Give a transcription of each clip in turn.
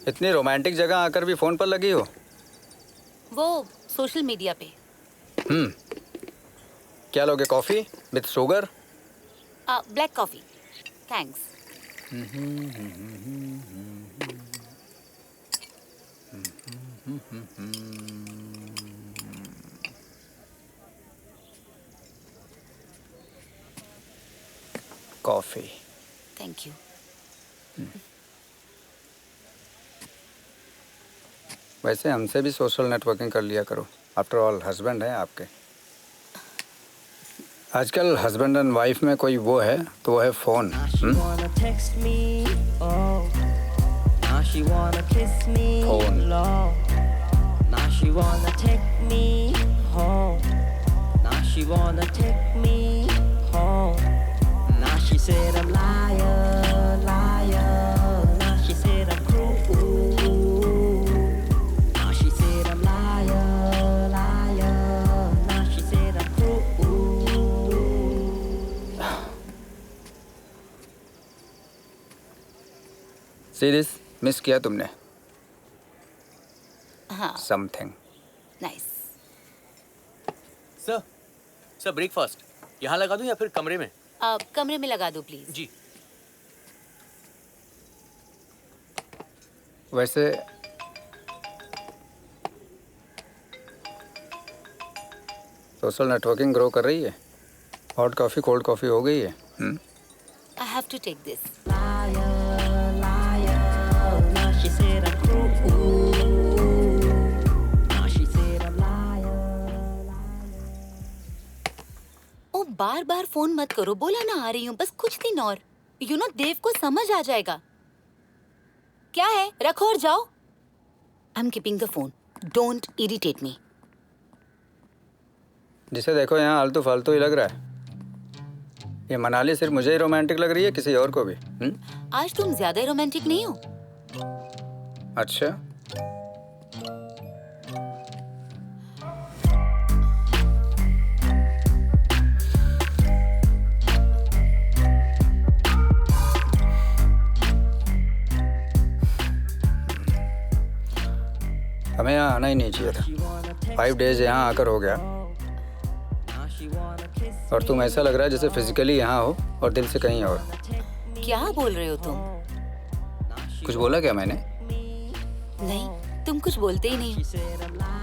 इतनी रोमांटिक जगह आकर भी फोन पर लगी हो? वो सोशल मीडिया पे। क्या लोगे, coffee with sugar? Black coffee, thanks. Coffee. Thank you. वैसे हमसे भी सोशल नेटवर्किंग कर लिया करो, आफ्टर ऑल हस्बैंड हैं आपके। आजकल हस्बैंड एंड वाइफ में कोई वो है तो वो है फ़ोन। सीरियस मिस किया तुमने? हाँ। Something nice. सर ब्रेकफास्ट यहाँ लगा दूं या फिर कमरे में? कमरे में लगा दो प्लीज। जी। वैसे सोशल नेटवर्किंग ग्रो कर रही है? हॉट कॉफ़ी कोल्ड कॉफ़ी हो गई है? I have to take this. ओ बार बार फोन मत करो, बोला ना आ रही हूँ, बस कुछ दिन और। यू नो देव को समझ आ जाएगा। क्या है, रखो और जाओ। I am keeping the phone, don't irritate me. जिसे देखो यहाँ आलतू फालतू ही लग रहा है। ये मनाली सिर्फ मुझे ही रोमांटिक लग रही है, किसी और को भी? आज तुम ज्यादा रोमांटिक नहीं हो। अच्छा, हमें यहाँ आना ही नहीं चाहिए था। 5 डेज यहाँ आकर हो गया और तुम ऐसा लग रहा है जैसे फिजिकली यहाँ हो और दिल से कहीं और। क्या बोल रहे हो तुम? कुछ बोला क्या मैंने? नहीं, तुम कुछ बोलते ही नहीं हो।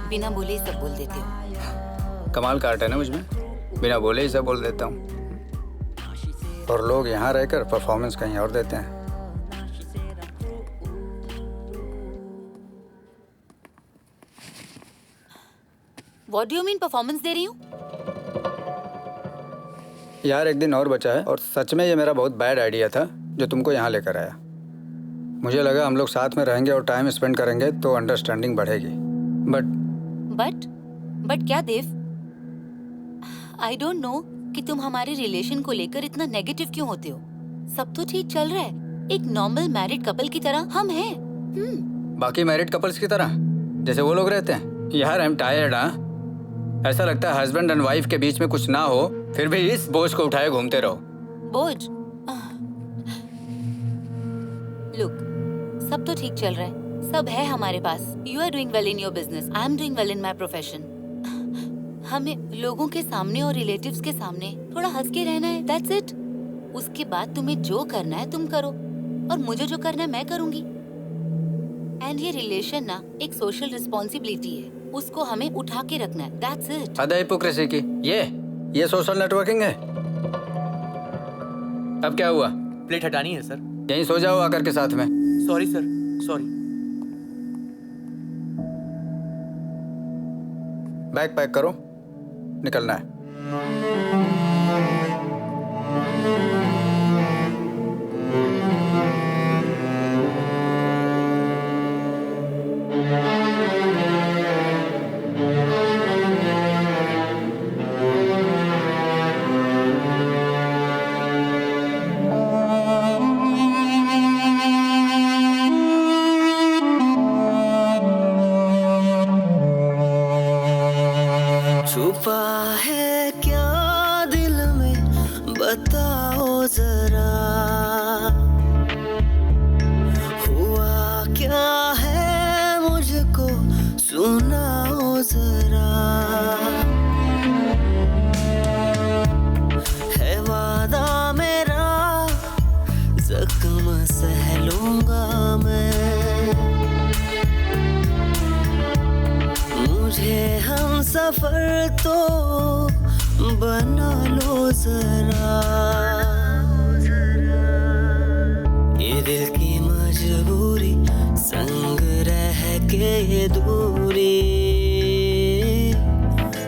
बिना बोले ही सब बोल देते हो। कमाल का आर्ट है ना मुझ में, बिना बोले ही सब बोल देता हूँ। और लोग यहाँ रहकर परफॉर्मेंस कहीं और देते हैं। What do you mean performance दे रही हूँ? यार एक दिन और बचा है और सच में ये मेरा बहुत बैड आइडिया था जो तुमको यहाँ लेकर आया। मुझे लगा हम लोग साथ में रहेंगे और टाइम स्पेंड करेंगे तो अंडरस्टैंडिंग बढ़ेगी। बट क्या देव? आई डोंट नो कि तुम हमारे रिलेशन को लेकर इतना नेगेटिव क्यों होते हो। सब तो ठीक चल रहा है, एक नॉर्मल मैरिड कपल की तरह हम हैं। बाकी मैरिड कपल्स की तरह जैसे वो लोग रहते हैं। यार आई एम टायर्ड। ऐसा लगता है हस्बैंड एंड वाइफ के बीच में कुछ ना हो फिर भी इस बोझ को उठाए घूमते रहो। बोझ? लुक, सब तो ठीक चल रहा है, सब है हमारे पास। You are doing well in your business, I am doing well in my profession. हमें लोगों के सामने और रिलेटिव्स के सामने थोड़ा हंस के रहना है, दैट्स इट। उसके बाद तुम्हें जो करना है तुम करो और मुझे जो करना है मैं करूंगी। एंड ये रिलेशन ना एक सोशल रिस्पॉन्सिबिलिटी है, उसको हमें उठा के रखना है, दैट्स इट। हद है हिपोक्रेसी की। ये सोशल नेटवर्किंग है? अब क्या हुआ? प्लेट हटानी है सर। यहीं सो जाओ आकर के साथ में। Sorry sir, sorry. Bag pack करो, निकलना है। छुपा है क्या दिल में बताओ सफर तो बना लो जरा, ये दिल की मजबूरी संग रह के ये दूरी,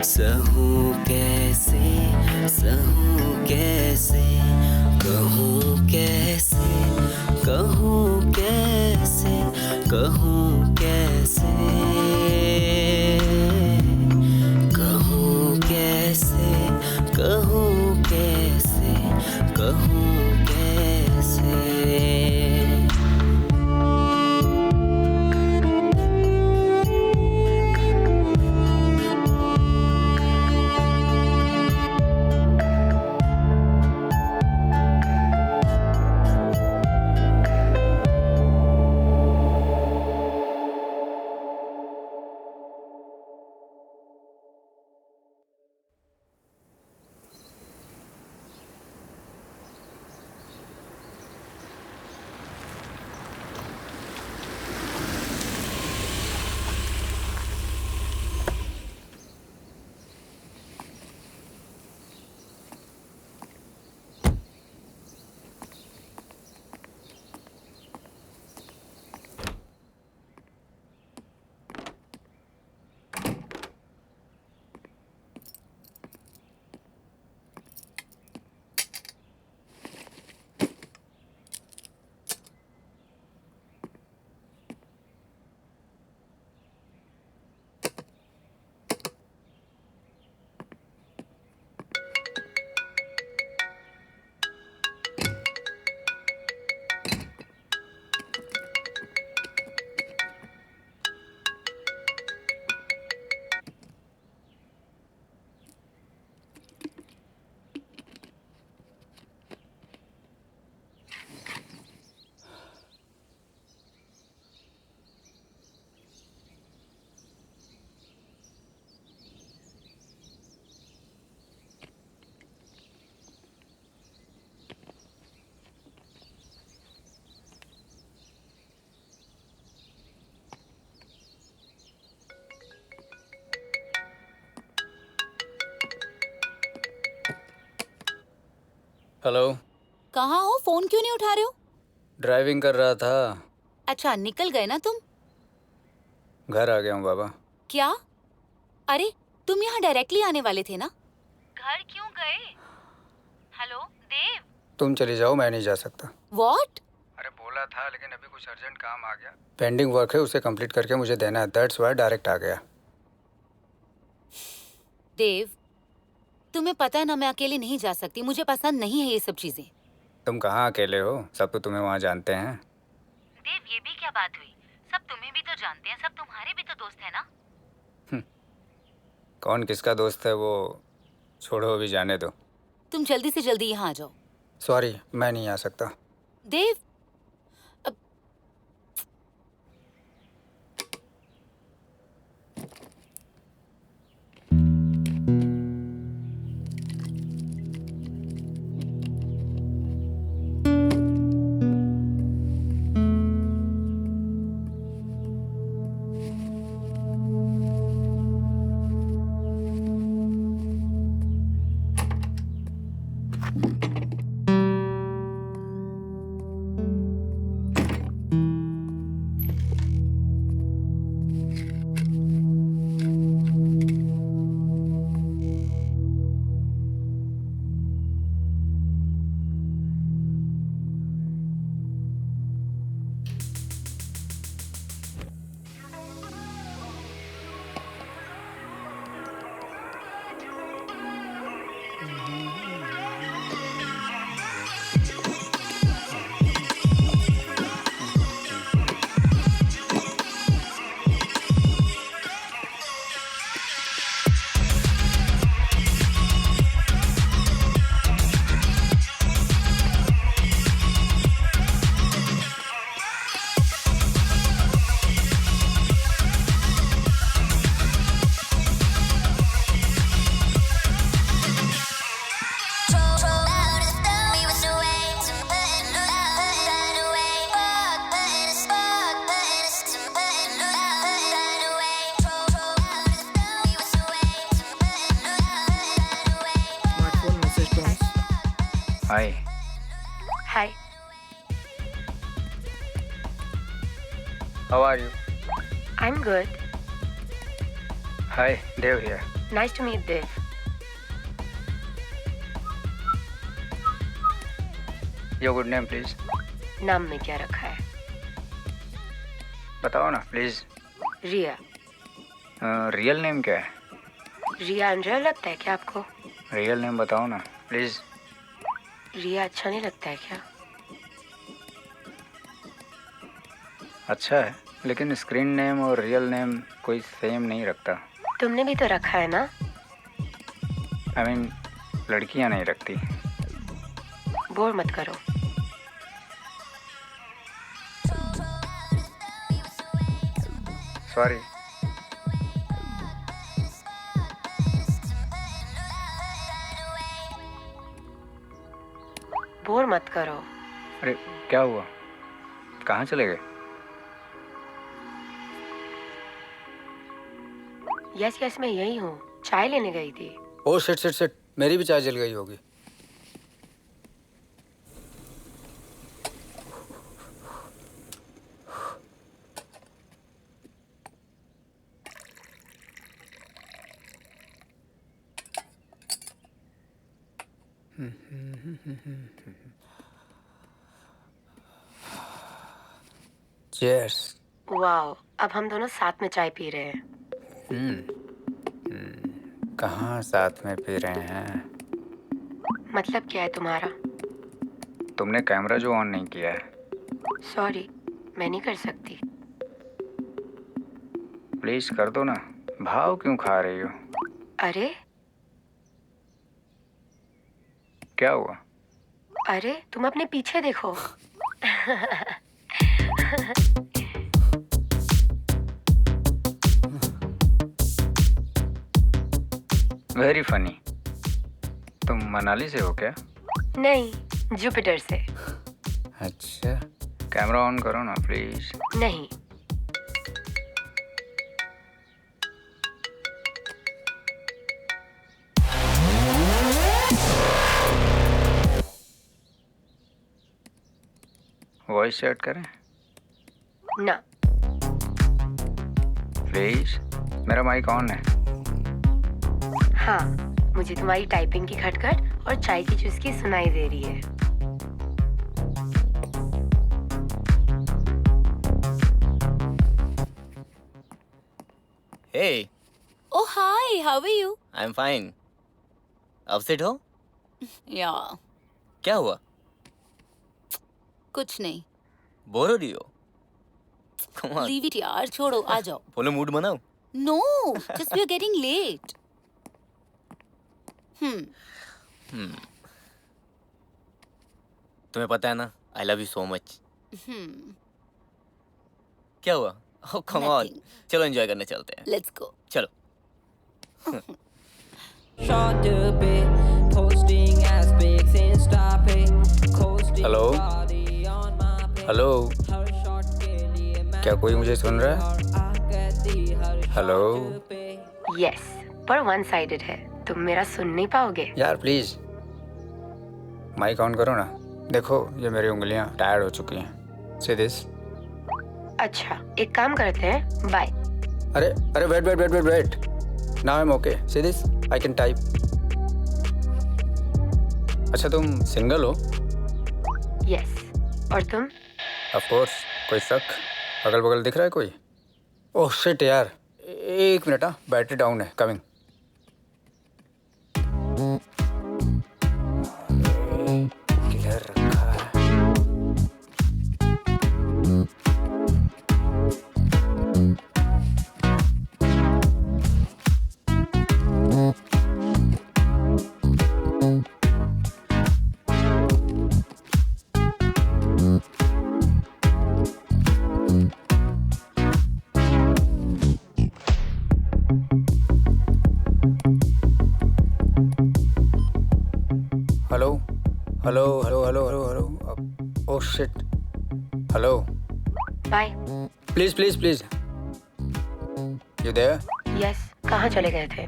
सहूं कैसे कहूँ कैसे कहूँ कैसे कहूँ कैसे कहूँ कैसे कहूँ कैसे कहूँ कैसे। हेलो। कहाँ हो? फोन क्यों नहीं उठा रहे हो? ड्राइविंग कर रहा था। अच्छा, निकल गए ना तुम? घर आ गया हूँ बाबा। क्या? अरे तुम यहाँ डायरेक्टली आने वाले थे ना? घर क्यों गए? हेलो देव। तुम चली जाओ, मैं नहीं जा सकता। व्हाट? अरे बोला था, लेकिन अभी कुछ अर्जेंट काम आ गया। पेंडिंग वर्क है, उसे कंप्लीट करके मुझे देना है। दैट्स व्हाई डायरेक्ट आ गया। देव, तुम्हें पता है ना मैं अकेले नहीं जा सकती। मुझे पसंद नहीं है ये सब चीजें। तुम कहाँ अकेले हो? सब तो तुम्हें वहाँ जानते हैं। देव, ये भी क्या बात हुई? सब तुम्हें भी तो जानते हैं, सब तुम्हारे भी तो दोस्त है ना। कौन किसका दोस्त है वो छोड़ो, अभी जाने दो। तुम जल्दी से जल्दी यहाँ आ जाओ। सॉरी, मैं नहीं आ सकता। Dev, hi. Hi, how are you? I'm good. Hi, Dev here. Nice to meet Dev. Your good name please. नाम में क्या रखा है? बताओ ना प्लीज। रिया। रियल नेम क्या है? रिया अनरियल लगता है क्या आपको? रियल नेम बताओ ना प्लीज। रिया अच्छा नहीं लगता है क्या? अच्छा है, लेकिन स्क्रीन नेम और रियल नेम कोई सेम नहीं रखता। तुमने भी तो रखा है ना? आई मीन लड़कियां नहीं रखती। बोर मत करो। सॉरी। बोर मत करो। अरे क्या हुआ? कहाँ चले गए? यस यस मैं यही हूँ। चाय लेने गई थी। ओ शिट शिट शिट, मेरी भी चाय जल गई होगी। चीयर्स। वाओ, अब हम दोनों साथ में चाय पी रहे हैं। कहाँ साथ में पी रहे हैं? मतलब क्या है तुम्हारा? तुमने कैमरा जो ऑन नहीं किया है। सॉरी, मैं नहीं कर सकती। प्लीज कर दो ना। भाव क्यों खा रही हो? अरे क्या हुआ? अरे तुम अपने पीछे देखो। Very funny. तुम मनाली से हो क्या? नहीं, जुपिटर से। अच्छा, कैमरा ऑन करो ना प्लीज। नहीं। वॉइस सेट करें ना। प्लीज। मेरा माइक ऑन है। हाँ, मुझे तुम्हारी टाइपिंग की खटखट और चाय की चुस्की सुनाई दे रही है। Hey, Oh hi, how are you? I'm fine. Upset हो? Yeah, क्या हुआ? कुछ नहीं। बोर हो रही हो? Come on. Leave it यार, छोड़ो, आ जाओ। बोलो मूड बनाओ। No, just we are getting late. तुम्हें पता है ना, I love you so much. क्या हुआ? Oh come on. Nothing. चलो एंजॉय करने चलते हैं। Let's go. चलो। Short bit, posting as pics Insta पे, coasting Hello? body on my page. Hello, her shot के लिए मैं क्या कोई मुझे सुन रहा है? और आकृति हर हेलो? shot पे। यस, पर वन साइडेड है। तुम मेरा सुन नहीं पाओगे। यार प्लीज माइक ऑन करो ना। देखो ये मेरी उंगलियां टायर्ड हो चुकी हैं। See this. अच्छा, एक काम करते हैं, बाय। अरे अरे wait wait wait wait wait. Now I am okay. See this, I can type. अच्छा तुम सिंगल हो? यस, और तुम? Of course. कोई शक? अगल बगल दिख रहा है कोई? ओह शिट यार, एक मिनट। हाँ, बैटरी डाउन है। कमिंग। किधर रखा है? Hello hello hello hello hello hello. Oh shit. Hello. Bye. Please please please. You there? Yes, कहाँ चले गए थे?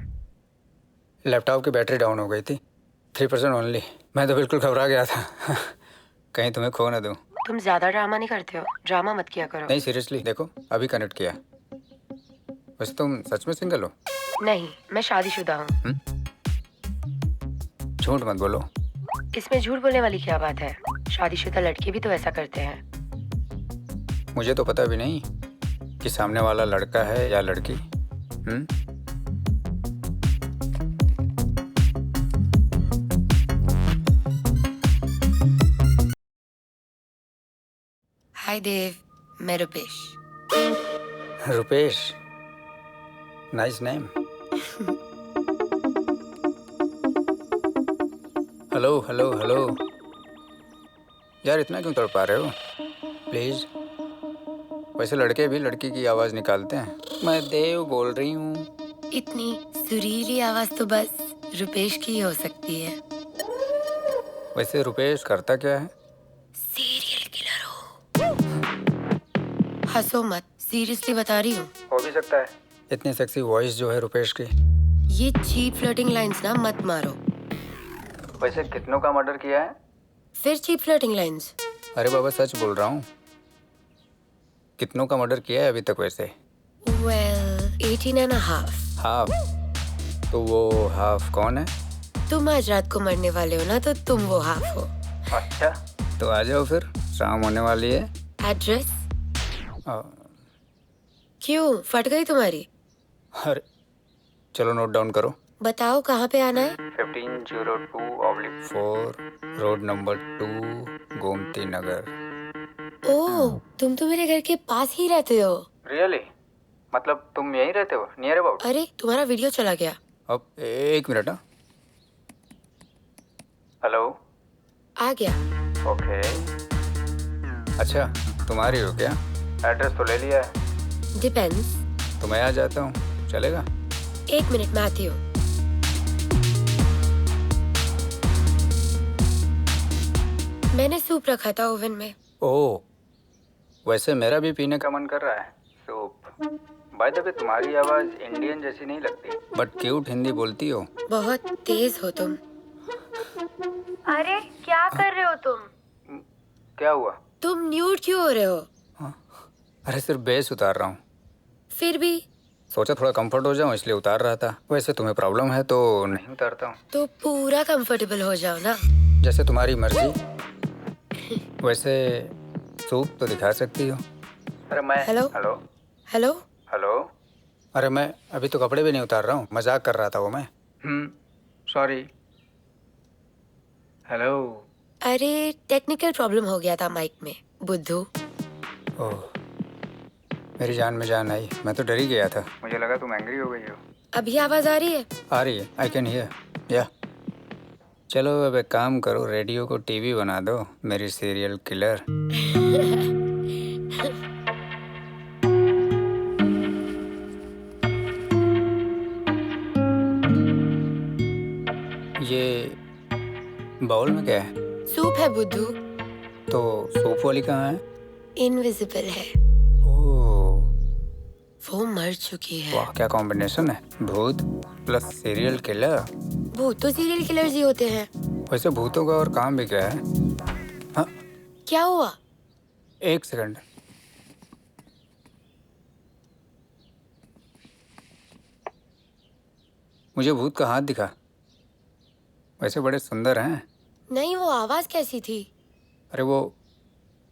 लैपटॉप की बैटरी डाउन हो गई थी। 3% ओनली। मैं तो बिल्कुल घबरा गया था कहीं तुम्हें खो ना दूं। तुम ज्यादा ड्रामा नहीं करते हो? ड्रामा मत किया करो। नहीं सीरियसली, देखो अभी कनेक्ट किया। वैसे तुम सच में सिंगल हो? नहीं, मैं शादीशुदा हूँ। झूठ मत बोलो। इसमें झूठ बोलने वाली क्या बात है? शादीशुदा लड़के भी तो ऐसा करते हैं। मुझे तो पता भी नहीं कि सामने वाला लड़का है या लड़की। हाय देव, मैं Rupesh. Rupesh, nice name. Hello hello hello. यार इतना क्यों तड़पा रहे हो? प्लीज। वैसे लड़के भी लड़की की आवाज निकालते हैं। मैं देव बोल रही हूँ। इतनी सुरीली आवाज तो बस रुपेश की ही हो सकती है। वैसे रुपेश करता क्या है? सीरियल किलर हो। हंसो मत, सीरियसली बता रही हूँ। हो भी सकता है। इतनी सेक्सी वॉइस जो है रुपेश की। ये चीप फ्लर्टिंग लाइंस ना मत मारो। वैसे कितनों का मर्डर किया है? फिर चीप फ्लर्टिंग लाइंस? अरे बाबा सच बोल रहा हूँ। कितनों का मर्डर किया है अभी तक वैसे? वेल 18.5। हाफ? तो वो हाफ कौन है? तुम आज रात को मरने वाले हो ना, तो तुम वो हाफ हो। अच्छा तो आ जाओ फिर, शाम होने वाली है। एड्रेस? क्यों, फट गई तुम्हारी? अरे चलो नोट डाउन करो। बताओ कहाँ पे आना है? 1502/4 रोड नंबर 2 गोमती नगर। ओह, तुम तो मेरे घर के पास ही रहते हो। रियली? मतलब तुम यहीं रहते हो, नियर अबाउट? अरे तुम्हारा वीडियो चला गया। अब एक मिनट। हेलो। आ गया। ओके। अच्छा तुम्हारी हो क्या? एड्रेस तो ले लिया है। डिपेंड्स। तो मैं आ जाता हूँ, चलेगा? 1 मिनट में आती हूँ। मैंने सूप रखा था ओवन में। ओह, वैसे मेरा भी पीने का मन कर रहा है सूप। बाय द वे तुम्हारी आवाज इंडियन जैसी नहीं लगती, बट क्यूट हिंदी बोलती हो। बहुत तेज हो तुम। अरे क्या कर रहे हो तुम? क्या हुआ? तुम न्यूड क्यों हो रहे हो? अरे सिर्फ बेस उतार रहा हूँ। फिर भी सोचा थोड़ा कंफर्ट हो जाऊँ इसलिए उतार रहा था। वैसे तुम्हें प्रॉब्लम है तो नहीं उतारता हूँ। तो पूरा कंफर्टेबल हो जाओ ना। जैसे तुम्हारी मर्जी। वैसे सूप तो दिखा सकती हो। अरे मैं हेलो? Hello hello? हेलो। अरे मैं अभी तो कपड़े भी नहीं उतार रहा हूँ, मजाक कर रहा था वो मैं। सॉरी। हेलो। अरे टेक्निकल प्रॉब्लम हो गया था माइक में, बुद्धू। ओह, मेरी जान में जान आई। मैं तो डर ही गया था, मुझे लगा तुम एंग्री हो गई हो। अभी आवाज आ रही है? आ रही है, आई कैन हियर। या चलो अब एक काम करो, रेडियो को टीवी बना दो, मेरी सीरियल किलर। ये बाउल में क्या है? सूप है बुद्धू। तो सूप वाली कहाँ है? इनविजिबल है, ओह वो मर चुकी है। वाह, क्या कॉम्बिनेशन है, भूत प्लस सीरियल किलर। भूत तो सीरियल किलर्स ही होते हैं। वैसे भूतों का और काम भी क्या है? हाँ क्या हुआ? एक सेकंड। मुझे भूत का हाथ दिखा। वैसे बड़े सुंदर हैं। नहीं, वो आवाज कैसी थी? अरे वो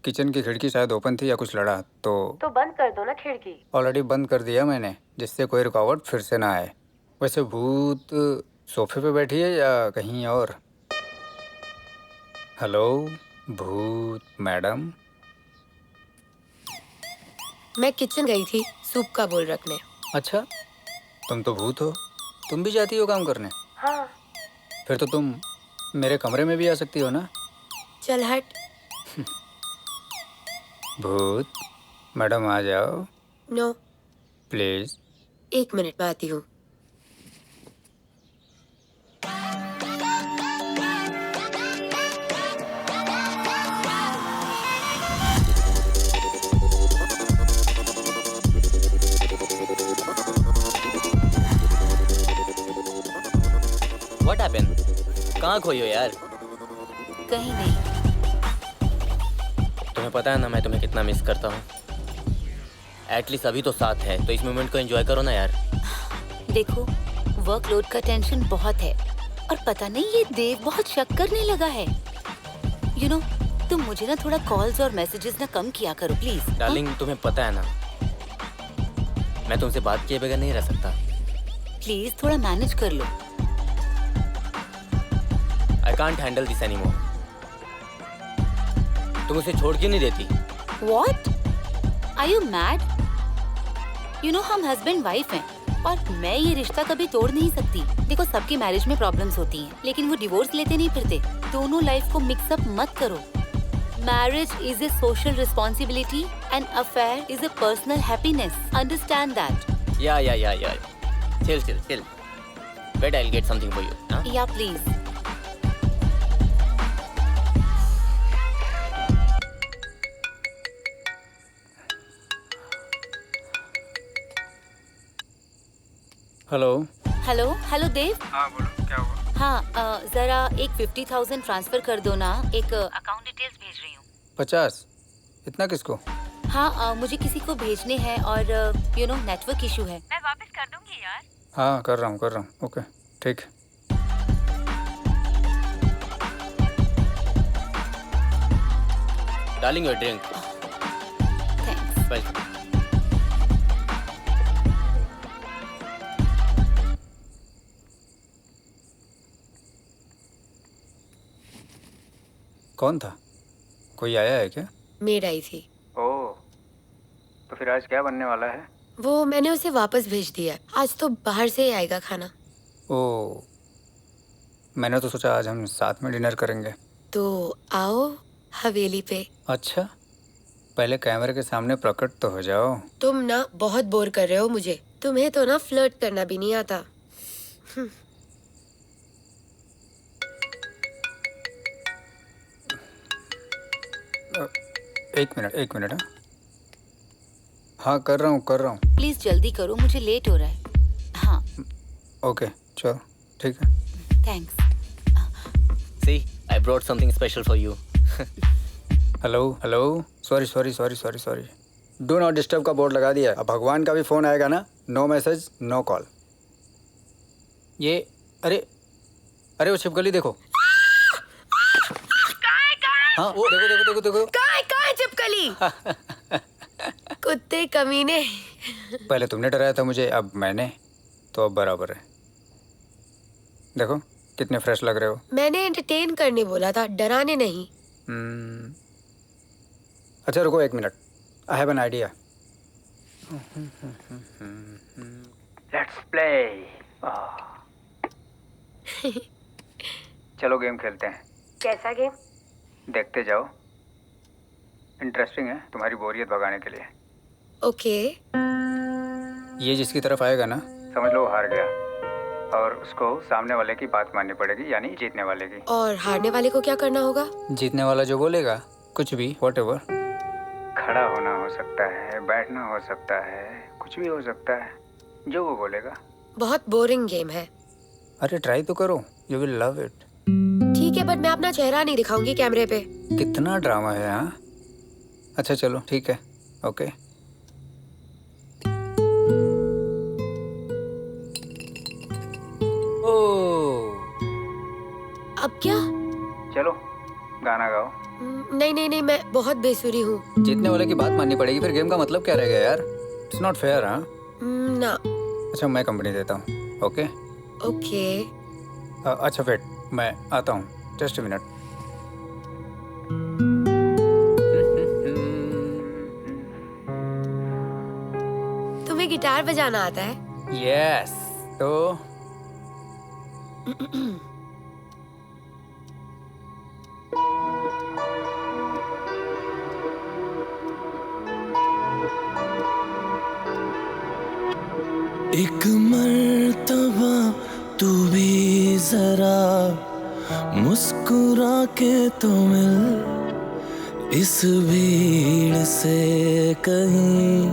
किचन की खिड़की शायद ओपन थी या कुछ लड़ा तो बंद कर दो ना खिड़की। ऑलरेडी बंद कर दिया मैंने, जिससे कोई रुकावट फिर से ना आए। वैसे भूत सोफे पे बैठी है या कहीं और? हेलो भूत मैडम। मैं किचन गई थी सूप का बोल रखने। अच्छा तुम तो भूत हो, तुम भी जाती हो काम करने? हाँ। फिर तो तुम मेरे कमरे में भी आ सकती हो ना। चल हट। भूत मैडम आ जाओ नो। प्लीज। 1 मिनट में आती हूँ। What happened? कहाँ खोई हो यार? कहीं नहीं। तुम्हें पता है ना मैं तुम्हें कितना मिस करता हूँ। एटलीस्ट अभी तो साथ है, तो इस मोमेंट को एंजॉय करो ना यार। देखो, वर्कलोड का टेंशन बहुत है और पता नहीं ये देव बहुत शक करने लगा है। यू नो, तुम मुझे ना थोड़ा कॉल्स और मैसेजेस ना कम किया करो प्लीज। डार्लिंग तुम्हें पता है ना मैं तुमसे बात किए बगैर नहीं रह सकता। प्लीज थोड़ा मैनेज कर लो। I can't handle this anymore. तुम उसे छोड़ क्यों नहीं देती? What? Are you mad? You know हम हस्बैंड वाइफ हैं और मैं ये रिश्ता कभी तोड़ नहीं सकती। देखो, सबकी मैरिज में प्रॉब्लम्स होती हैं, लेकिन वो डिवोर्स लेते नहीं फिरते। दोनों लाइफ को मिक्स अप मत करो। Marriage is a social responsibility and affair is a personal happiness. Understand that? Yeah. Chill. Wait, I'll get something for you. Huh? Yeah, please. Hello Dev. हाँ बोलो, क्या हुआ? हाँ, जरा एक 50,000 ट्रांसफर कर दो ना। एक अकाउंट डिटेल्स भेज रही हूँ। 50? इतना किसको? हाँ, मुझे किसी को भेजने हैं और यू नो नेटवर्क इशू है। मैं वापस कर दूंगी यार। हाँ कर रहा हूँ। ओके ठीक। Darling, your drink. Thanks. Welcome. कौन था? कोई आया है क्या? मेड आई थी। ओह, तो फिर आज क्या बनने वाला है? वो मैंने उसे वापस भेज दिया। आज तो बाहर से ही आएगा खाना। ओह, मैंने तो सोचा आज हम साथ में डिनर करेंगे। तो आओ हवेली पे। अच्छा, पहले कैमरे के सामने प्रकट तो हो जाओ। तुम ना बहुत बोर कर रहे हो मुझे। तुम्हें तो ना फ्लर्ट करना भी नहीं आता। एक मिनट। हाँ कर रहा हूँ। प्लीज जल्दी करो, मुझे लेट हो रहा है। हाँ। ओके चलो ठीक है। Thanks. See, I brought something special for you. Hello. Sorry. Do not disturb का बोर्ड लगा दिया। अब भगवान का भी फोन आएगा ना, नो मैसेज नो कॉल। ये अरे वो छिपकली देखो। हाँ वो देखो। कहाँ है चिपकली? कुत्ते कमीने। पहले तुमने डराया था मुझे, अब मैंने, तो अब बराबर है। देखो कितने फ्रेश लग रहे हो। मैंने एंटरटेन करने बोला था, डराने नहीं। अच्छा रुको एक minute, I have an idea. Let's play. चलो गेम खेलते हैं। कैसा गेम? देखते जाओ, इंटरेस्टिंग है, तुम्हारी बोरियत भगाने के लिए। ओके। ये जिसकी तरफ आएगा ना, समझ लो वो हार गया, और उसको सामने वाले की बात माननी पड़ेगी, यानी जीतने वाले की। और हारने वाले को क्या करना होगा? जीतने वाला जो बोलेगा, कुछ भी, व्हाटएवर। खड़ा होना हो सकता है, बैठना हो सकता है, कुछ भी हो सकता है, जो वो बोलेगा। बहुत बोरिंग गेम है। अरे ट्राई तो करो, यू विल लव इट। ठीक है, बट मैं अपना चेहरा नहीं दिखाऊंगी कैमरे पे। कितना ड्रामा है। हाँ अच्छा चलो ठीक है, ओके। अब क्या? चलो गाना गाओ। नहीं, मैं बहुत बेसुरी हूँ। जीतने वाले की बात माननी पड़ेगी, फिर गेम का मतलब क्या रहेगा यार? It's not fair. हाँ ना। अच्छा मैं कंपनी देता हूँ, ओके। अच्छा वेट, मैं आता हूँ, जस्ट अ मिनट। तुम्हें गिटार बजाना आता है? यस, तो एक मर्तबा तू भी जरा मुस्कुरा के तो मिल, इस भीड़ से कहीं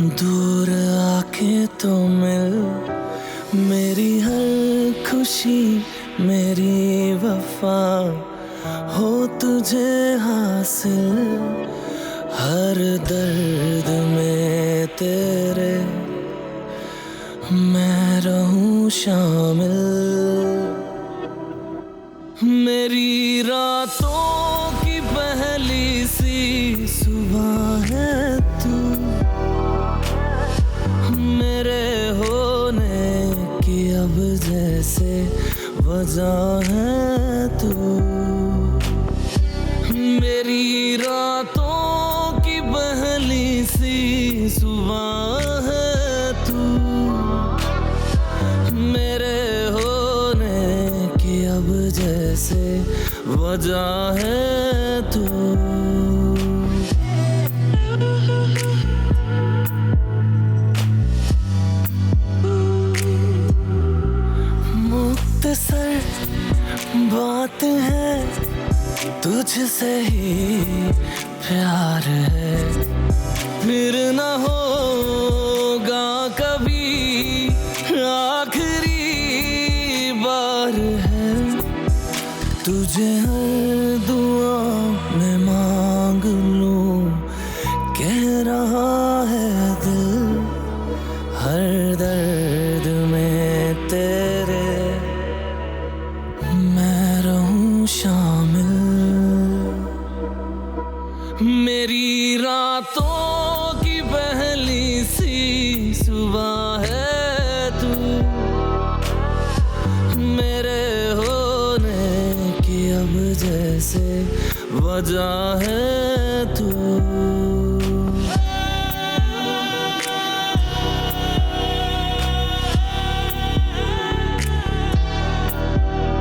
दूर आके तो मिल। मेरी हर खुशी मेरी वफा हो तुझे हासिल, हर दर्द में तेरे मैं रहूं शामिल। मेरी रातों की पहली सी सुबह है तू, मेरे होने की अब जैसे वजह है तू। मेरी रातों की पहली सी सुबह है तू, मेरे होने की अब जैसे वजह है तू। मुख्तसर बात है तुझसे ही प्यार है, फिर न होगा कभी आखिरी बार है। तुझे हर दुआ में मांग लूं, कह रहा है दिल, हर दर्द में तेरे मैं रहूं शामिल। मेरी रातों की पहली सी सुबह है तू, मेरे होने की अब जैसे वजह है तू।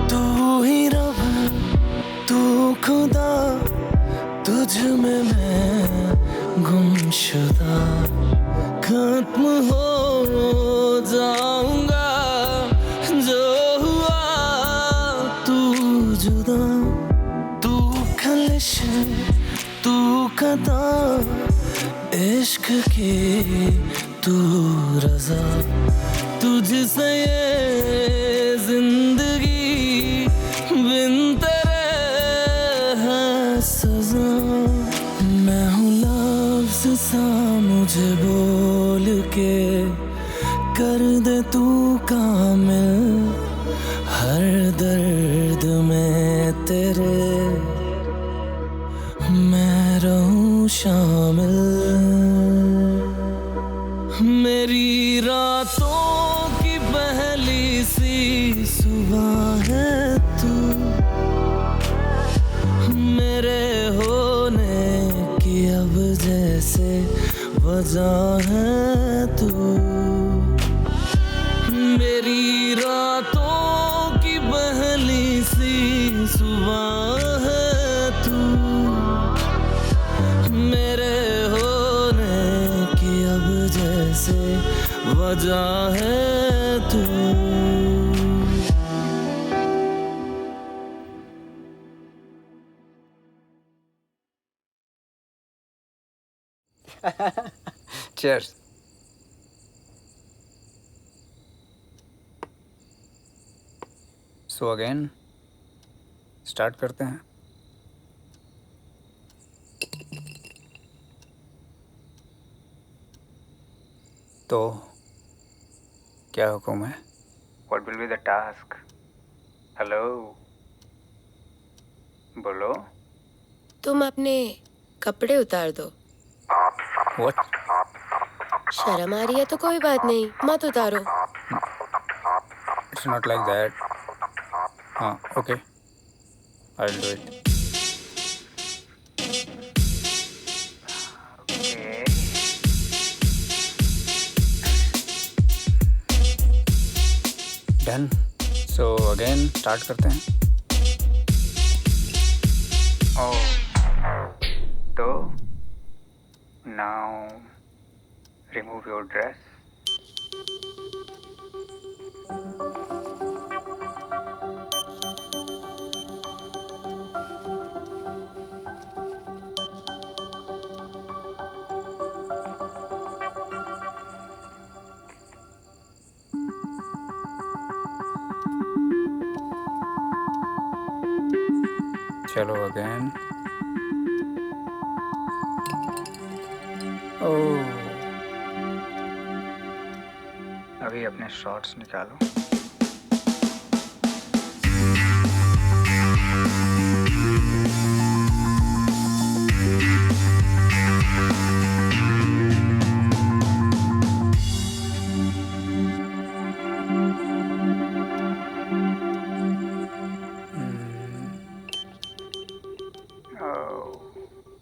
तू ही रब, तू खुदा, तुझ में मैं गुमशुदा, खत्म हो जाऊंगा जो हुआ तू जुदा। तू खलिश, तू खता, इश्क की तू रजा, तुझसे ये जिंदगी बिन तेरे है सजा। मैं हूँ लफ्ज़ सा मुझे बोल के कर दे तू कामिल, हर दर्द में तेरे मैं रहूं शामिल। मेरी रातों की पहली सी सुबह है तू, मेरे होने की अब जैसे वजह है तू। मेरी रातों की पहली सी सुबह है तू, मेरे होने की अब जैसे वजह है तू। चीयर्स। सो अगेन स्टार्ट करते हैं। तो क्या हुक्म है? What will be the task? Hello, बोलो। तुम अपने कपड़े उतार दो। व्हाट? शर्म आ रही है तो कोई बात नहीं, मत उतारो। It's not like that. हाँ, okay, I will do it. Done. So again start करते हैं। तो नाउ रिमूव योर ड्रेस। चलो अगेन। ओह, अभी अपने शॉट्स निकालो।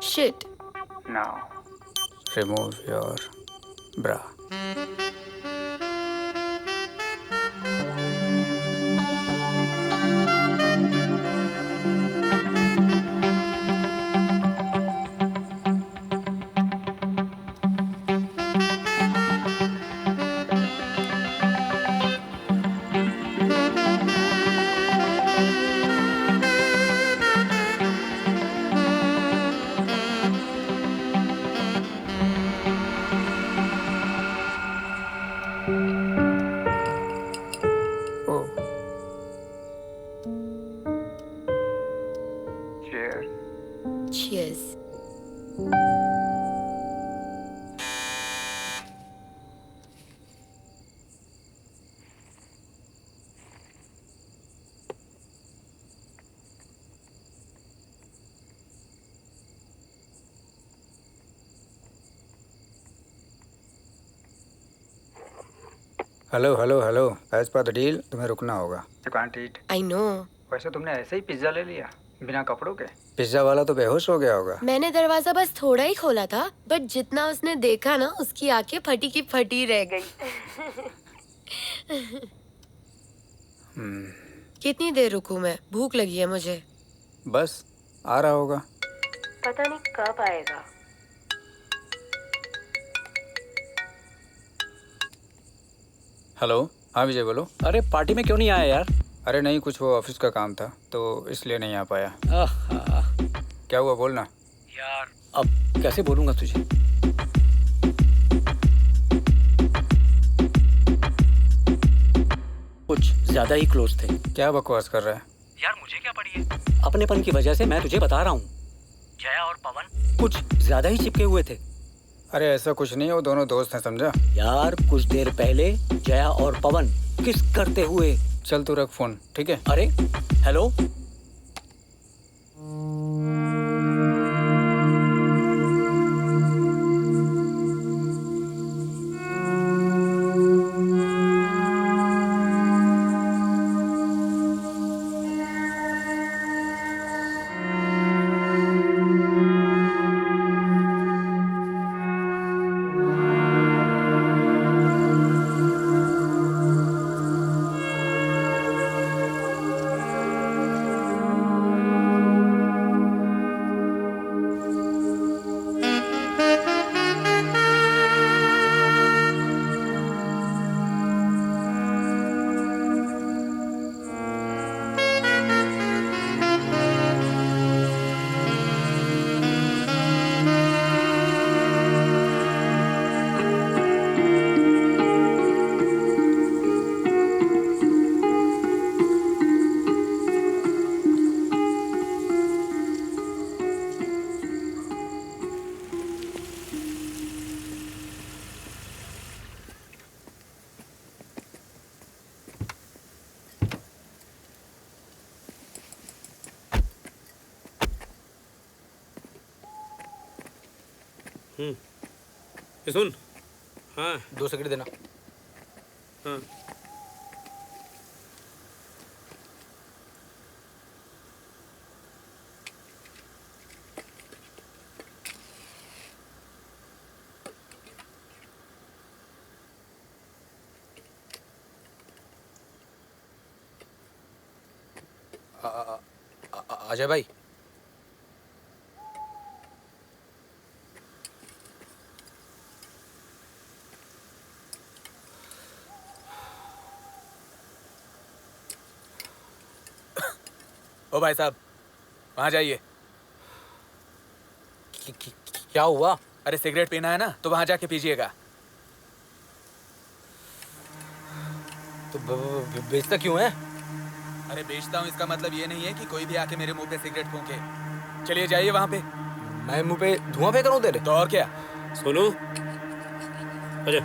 Shit. Now remove your bra. Oh, cheers. Cheers. Hello hello hello, as per the deal तुम्हें रुकना होगा। You can't eat. I know. वैसे तुमने ऐसे ही पिज्जा ले लिया बिना कपड़ों के? पिज्जा वाला तो बेहोश हो गया होगा। मैंने दरवाजा बस थोड़ा ही खोला था, बट जितना उसने देखा ना, उसकी आंखें फटी की फटी रह गई। कितनी देर रुकूं मैं? भूख लगी है मुझे। बस आ रहा होगा। पता नहीं कब आएगा। हेलो, हाँ विजय बोलो। अरे पार्टी में क्यों नहीं आया यार? अरे नहीं, कुछ वो ऑफिस का काम था तो इसलिए नहीं आ पाया। आहा, क्या हुआ बोलना। यार अब कैसे बोलूंगा तुझे? कुछ ज्यादा ही क्लोज थे। क्या बकवास कर रहा है? यार मुझे क्या पड़ी है? अपनेपन की वजह से मैं तुझे बता रहा हूँ। जया और पवन कुछ ज्यादा ही चिपके हुए थे। अरे ऐसा कुछ नहीं है, वो दोनों दोस्त हैं, समझा। यार कुछ देर पहले जया और पवन किस करते हुए। चल तू रख फोन, ठीक है। अरे हेलो, सुन। हाँ 2 सिगरेट देना। हाँ अजय भाई, ओ भाई साहब वहाँ जाइए। क्या हुआ? अरे सिगरेट पीना है ना तो वहाँ जाके पीजिएगा। तो बेचता क्यों है? अरे बेचता हूँ इसका मतलब ये नहीं है कि कोई भी आके मेरे मुंह पे सिगरेट फूंके। चलिए जाइए वहाँ पे। मैं मुंह पे धुआं फेंक रहा हूँ तेरे? तो और क्या। सोनू अच्छा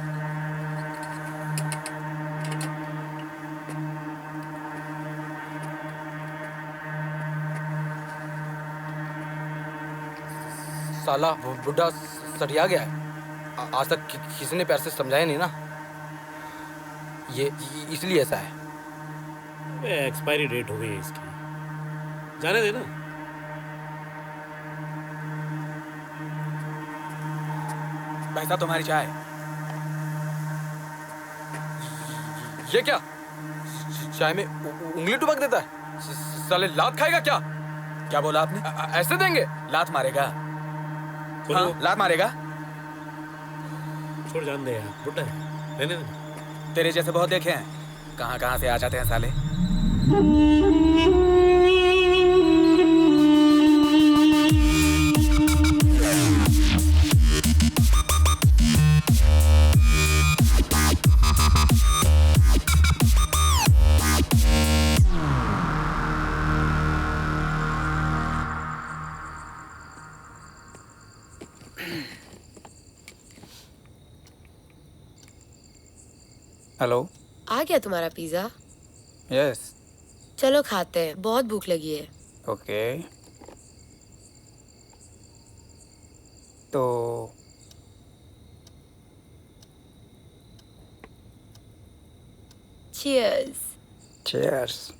साला वो बुढ़ा सटिया गया है। आज तक किसी ने प्यार से समझाया नहीं ना, ये इसलिए ऐसा है। एक्सपायरी डेट हो गई है इसकी, जाने देना। भाई साहब तुम्हारी चाय। ये क्या, चाय में उंगली टुबक देता है? साले लात खाएगा क्या? क्या बोला आपने? ऐसे देंगे? लात मारेगा? हाँ, लात मारेगा। छोड़, जान दे यार, बुड्ढा है, रहने दे। तेरे जैसे बहुत देखे हैं, कहाँ कहाँ से आ जाते हैं साले। हेलो। आ गया तुम्हारा पिज्जा? यस। चलो खाते हैं, बहुत भूख लगी है। ओके। तो चीयर्स। चीयर्स।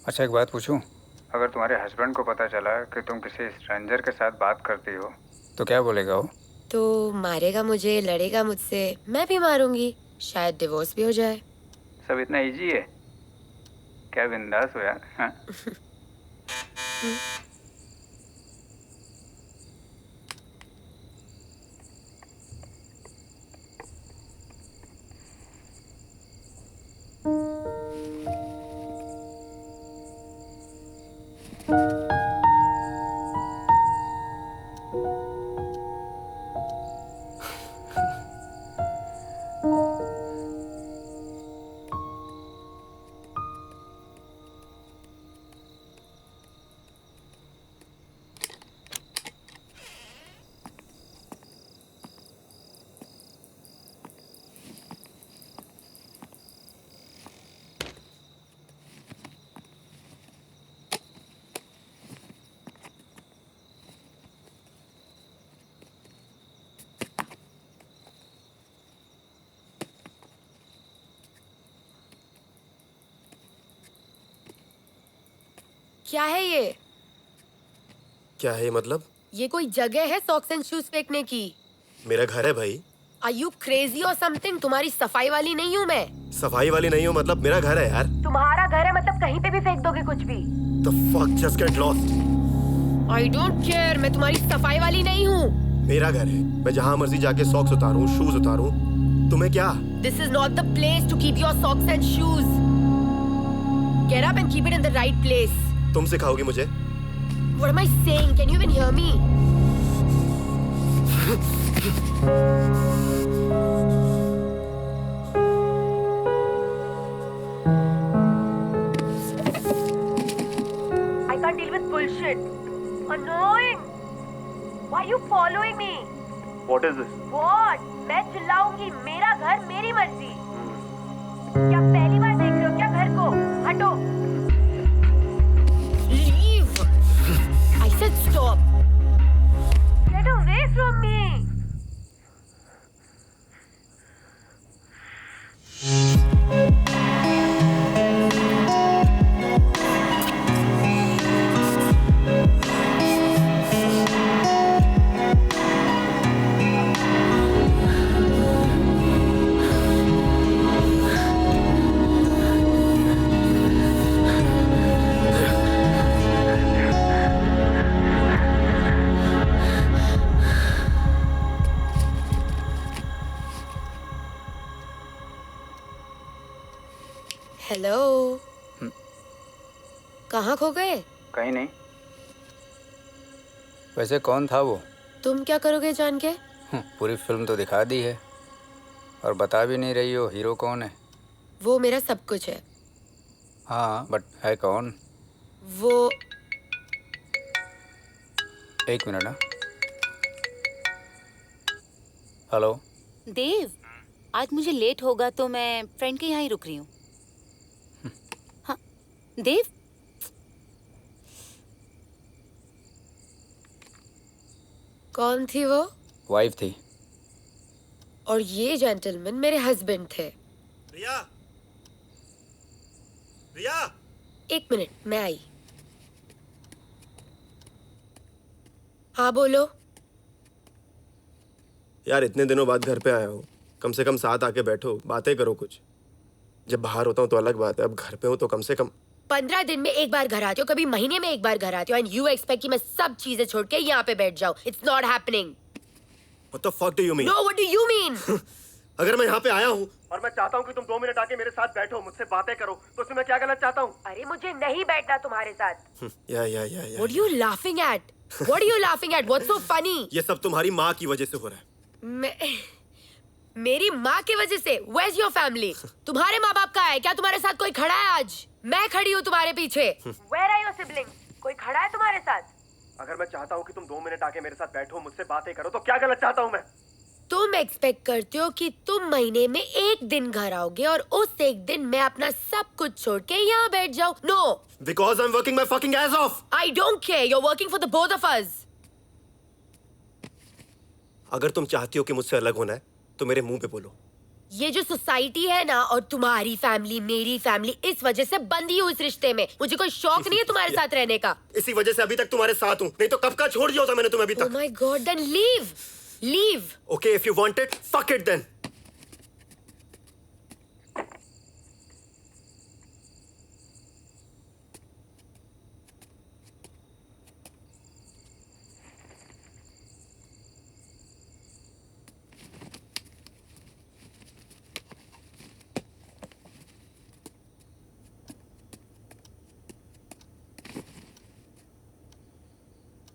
अच्छा एक बात पूछूं? अगर तुम्हारे हस्बैंड को पता चला कि तुम किसी स्ट्रेंजर के साथ बात करती हो तो क्या बोलेगा वो? तो मारेगा मुझे, लड़ेगा मुझसे, मैं भी मारूंगी, शायद डिवोर्स भी हो जाए। सब इतना इजी है क्या? बिंदास हो यार। हाँ? क्या है ये? क्या है मतलब? ये कोई जगह है सॉक्स एंड शूज फेंकने की? मेरा घर है भाई। Are you crazy or something? तुम्हारी सफाई वाली नहीं हूँ मैं। सफाई वाली नहीं हूँ मतलब? मेरा घर है यार। तुम्हारा घर है मतलब कहीं पे भी फेंक दोगे कुछ भी? The fuck, just get lost. I don't care, मैं तुम्हारी सफाई वाली नहीं हूँ। मेरा घर है, मैं जहाँ मर्जी जाके सॉक्स उतारूँ, शूज उतारूँ, तुम्हें क्या? This is not the place to keep your socks and shoes. Get up and keep it in the right place. तुम सिखाओगी मुझे? What am I saying? Can you even hear me? I can't deal with bullshit. Annoying. Why are you following me? What is this? What? मैं चिल्लाऊंगी। मेरा घर, मेरी मर्जी। क्या पहली बार देख रहे हो क्या घर को? हटो। Leave. I said stop. Get away from me. Hello. कहाँ खो गए? कहीं नहीं। वैसे कौन था वो? तुम क्या करोगे जान के? पूरी फिल्म तो दिखा दी है। और बता भी नहीं रही हो हीरो कौन है? वो मेरा सब कुछ है। हाँ बट है कौन? वो एक मिनट। हाँ हेलो देव, आज मुझे लेट होगा तो मैं फ्रेंड के यहाँ ही रुक रही हूँ। हाँ देव, कौन थी वो? वाइफ थी। और ये जेंटलमैन मेरे हस्बैंड थे। रिया, रिया, एक मिनट, मैं आई। हाँ बोलो। यार इतने दिनों बाद घर पे आया हूँ, कम से कम साथ आके बैठो, बातें करो कुछ। जब बाहर होता हूँ तो अलग बात है, अब घर पे हूँ तो कम से कम। 15 दिन में एक बार घर आती हो, कभी महीने में एक बार घर आती हो, एंड यू एक्सपेक्ट कि मैं सब चीजें छोड़ के यहाँ पे बैठ जाऊँ। It's not happening. What the fuck do you mean? No, what do you mean? अगर मैं यहाँ पे आया हूँ और मैं चाहता हूँ कि तुम 2 मिनट आके मेरे साथ बैठो, मुझसे बातें करो, तो उसमें मैं क्या गलत चाहता हूँ? अरे मुझे नहीं बैठना तुम्हारे साथ। या What are you laughing at? What are you laughing at? What's so funny? ये सब तुम्हारी माँ की वजह से हो रहा है। मेरी माँ की वजह से? Where's your family? तुम्हारे माँ बाप कहाँ है? क्या तुम्हारे साथ कोई खड़ा है आज? मैं खड़ी हूँ तुम्हारे पीछे। Where are your siblings? कोई खड़ा है तुम्हारे साथ? अगर मैं चाहता हूँ कि तुम 2 मिनट आके मेरे साथ बैठो, मुझसे बातें करो, तो क्या गलत चाहता हूँ मैं? तुम एक्सपेक्ट करते हो कि तुम महीने में एक दिन घर आओगे और उस एक दिन मैं अपना सब कुछ छोड़ के यहाँ बैठ जाऊँ? No. Because I'm working my fucking ass off. I don't care. You're working for the both of us. अगर तुम चाहती हो कि मुझसे अलग होना है, तो मेरे मुंह पे बोलो। ये जो सोसाइटी है ना, और तुम्हारी फैमिली, मेरी फैमिली, इस वजह से बंधी हूँ इस रिश्ते में। मुझे कोई शौक नहीं है तुम्हारे साथ रहने का। इसी वजह से अभी तक तुम्हारे साथ हूँ, नहीं तो कब का छोड़ दिया होता मैंने तुम्हें अभी तक। Oh my God, then leave. Leave. Okay, if you want it, fuck it then.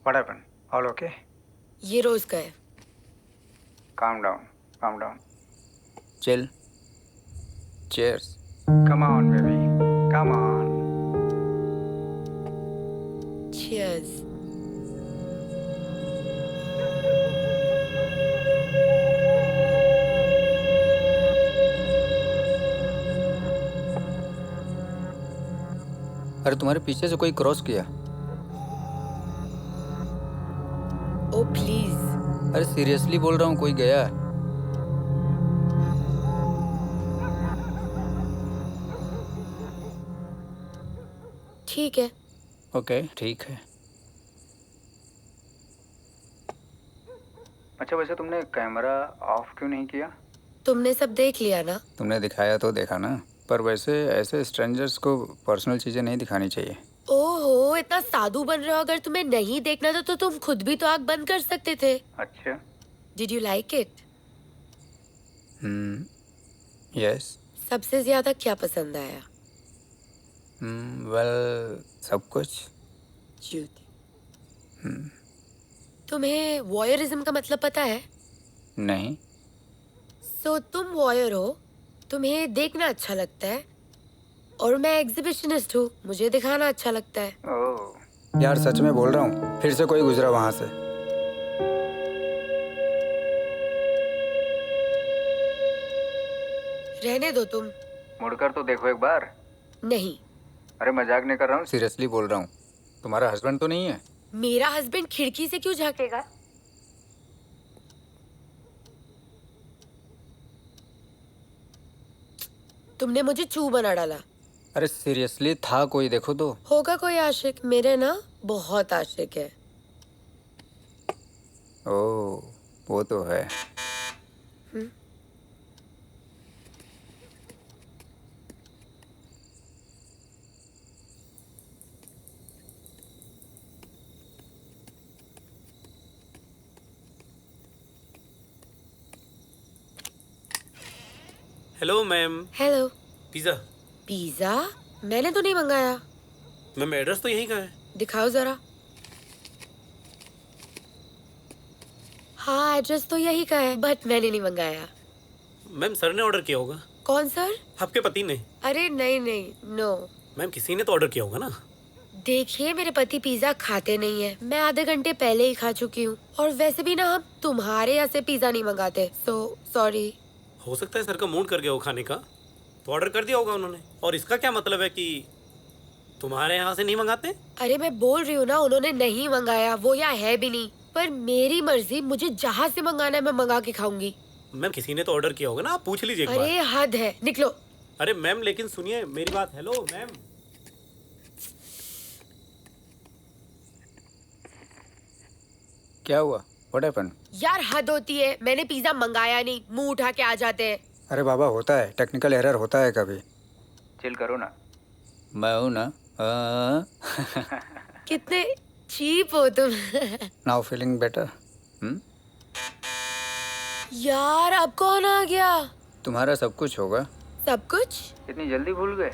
What happened? All okay? ये रोज का है। Calm down. Calm down. Chill. Cheers. Come on, baby. Come on. Cheers. अरे तुम्हारे पीछे से कोई क्रॉस किया? Oh please. अरे सीरियसली बोल रहा हूँ, कोई गया? ठीक है। ओके ठीक है। अच्छा वैसे तुमने कैमरा ऑफ क्यों नहीं किया? तुमने सब देख लिया ना? तुमने दिखाया तो देखा ना, पर वैसे ऐसे स्ट्रेंजर्स को पर्सनल चीजें नहीं दिखानी चाहिए। ओहो, इतना साधु बन रहे हो। अगर तुम्हें नहीं देखना था तो तुम खुद भी तो आँख बंद कर सकते थे। अच्छा। Did you like it? Yes. सबसे ज्यादा क्या पसंद आया? वेल सब कुछ। तुम्हें वॉयरिज्म का मतलब पता है? नहीं। सो तुम वॉयर हो, तुम्हें देखना अच्छा लगता है, और मैं एग्जिबिशनिस्ट हूँ, मुझे दिखाना अच्छा लगता है। ओह यार सच में बोल रहा हूँ, फिर से कोई गुजरा वहां से। रहने दो तुम। मुड़कर तो देखो एक बार। नहीं। अरे मजाक नहीं कर रहा हूँ, सीरियसली बोल रहा हूँ। तुम्हारा हस्बैंड तो नहीं है? मेरा हस्बैंड खिड़की से क्यों झांकेगा? तुमने मुझे चू बना डाला। अरे सीरियसली था कोई, देखो तो। होगा कोई आशिक, मेरे ना बहुत आशिक है। ओह वो तो है। Hello ma'am. Hello. Pizza. Pizza? मैंने तो नहीं मंगाया। मैम एड्रेस तो यहीं का है। दिखाओ जरा। हाँ एड्रेस तो यही का है, बट मैंने नहीं मंगाया। मैम सर ने ऑर्डर किया होगा। कौन सर? आपके पति ने। अरे नहीं नहीं, नो। मैम किसी ने तो ऑर्डर किया होगा ना। देखिए मेरे पति पिज्जा खाते नहीं है, मैं आधे घंटे पहले ही खा चुकी हूँ। और वैसे भी ना हम तुम्हारे यहाँ से पिज्जा नहीं मंगाते, सो सॉरी। हो सकता है सर का मूड कर गया हो खाने का, तो ऑर्डर कर दिया होगा उन्होंने। और इसका क्या मतलब है कि तुम्हारे यहाँ से नहीं मंगाते? अरे मैं बोल रही हूँ ना, उन्होंने नहीं मंगाया, वो यहाँ है भी नहीं। पर मेरी मर्जी, मुझे जहाँ से मंगाना है मैं मंगा के खाऊंगी। मैम किसी ने तो ऑर्डर किया होगा ना, आप पूछ लीजिए एक बार। अरे हद है, निकलो। अरे मैम लेकिन सुनिए मेरी बात। Hello ma'am. क्या हुआ? What happened? यार हद होती है, मैंने पिज्जा मंगाया नहीं, मुंह उठा के आ जाते हैं। अरे बाबा, होता है, टेक्निकल एरर होता है कभी। चिल करो ना, मैं हूँ ना। कितने चीप हो तुम। Now feeling better? यार अब कौन आ गया? तुम्हारा सब कुछ होगा। सब कुछ? इतनी जल्दी भूल गए?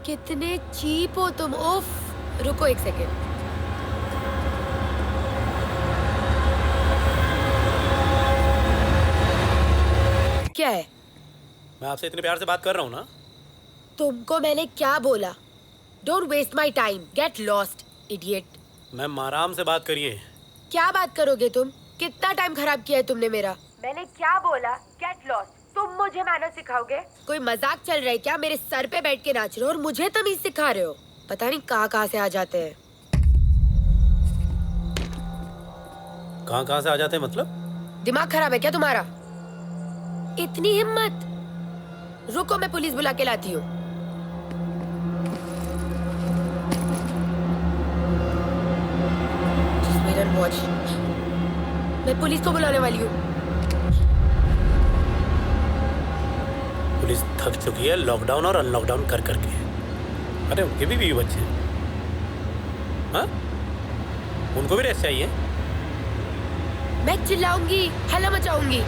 कितने चीप हो तुम। उफ, रुको एक सेकेंड। क्या है? मैं आपसे इतने प्यार से बात कर रहा हूँ ना। तुमको मैंने क्या बोला? Don't waste my time, get lost, idiot. Ma'am आराम से बात करिए। क्या बात करोगे तुम? कितना टाइम खराब किया है तुमने मेरा। मैंने क्या बोला? Get lost. तुम मुझे मैनर सिखाओगे? कोई मजाक चल रहा है क्या? मेरे सर पे बैठ के नाच रहे हो और मुझे तमीज सिखा रहे हो। पता नहीं कहाँ से आ जाते हैं। कहाँ से आ जाते हैं मतलब? दिमाग खराब है क्या तुम्हारा? इतनी हिम्मत? रुको मैं पुलिस बुला के लाती हूँ। वॉच, मैं पुलिस को बुलाने वाली हूँ। पुलिस थक चुकी है लॉकडाउन और अनलॉकडाउन कर करके। अरे उनके भी बीवी बच्चे हैं, हाँ? उनको भी रेस्ट चाहिए। मैं चिल्लाऊंगी, हल्ला मचाऊंगी।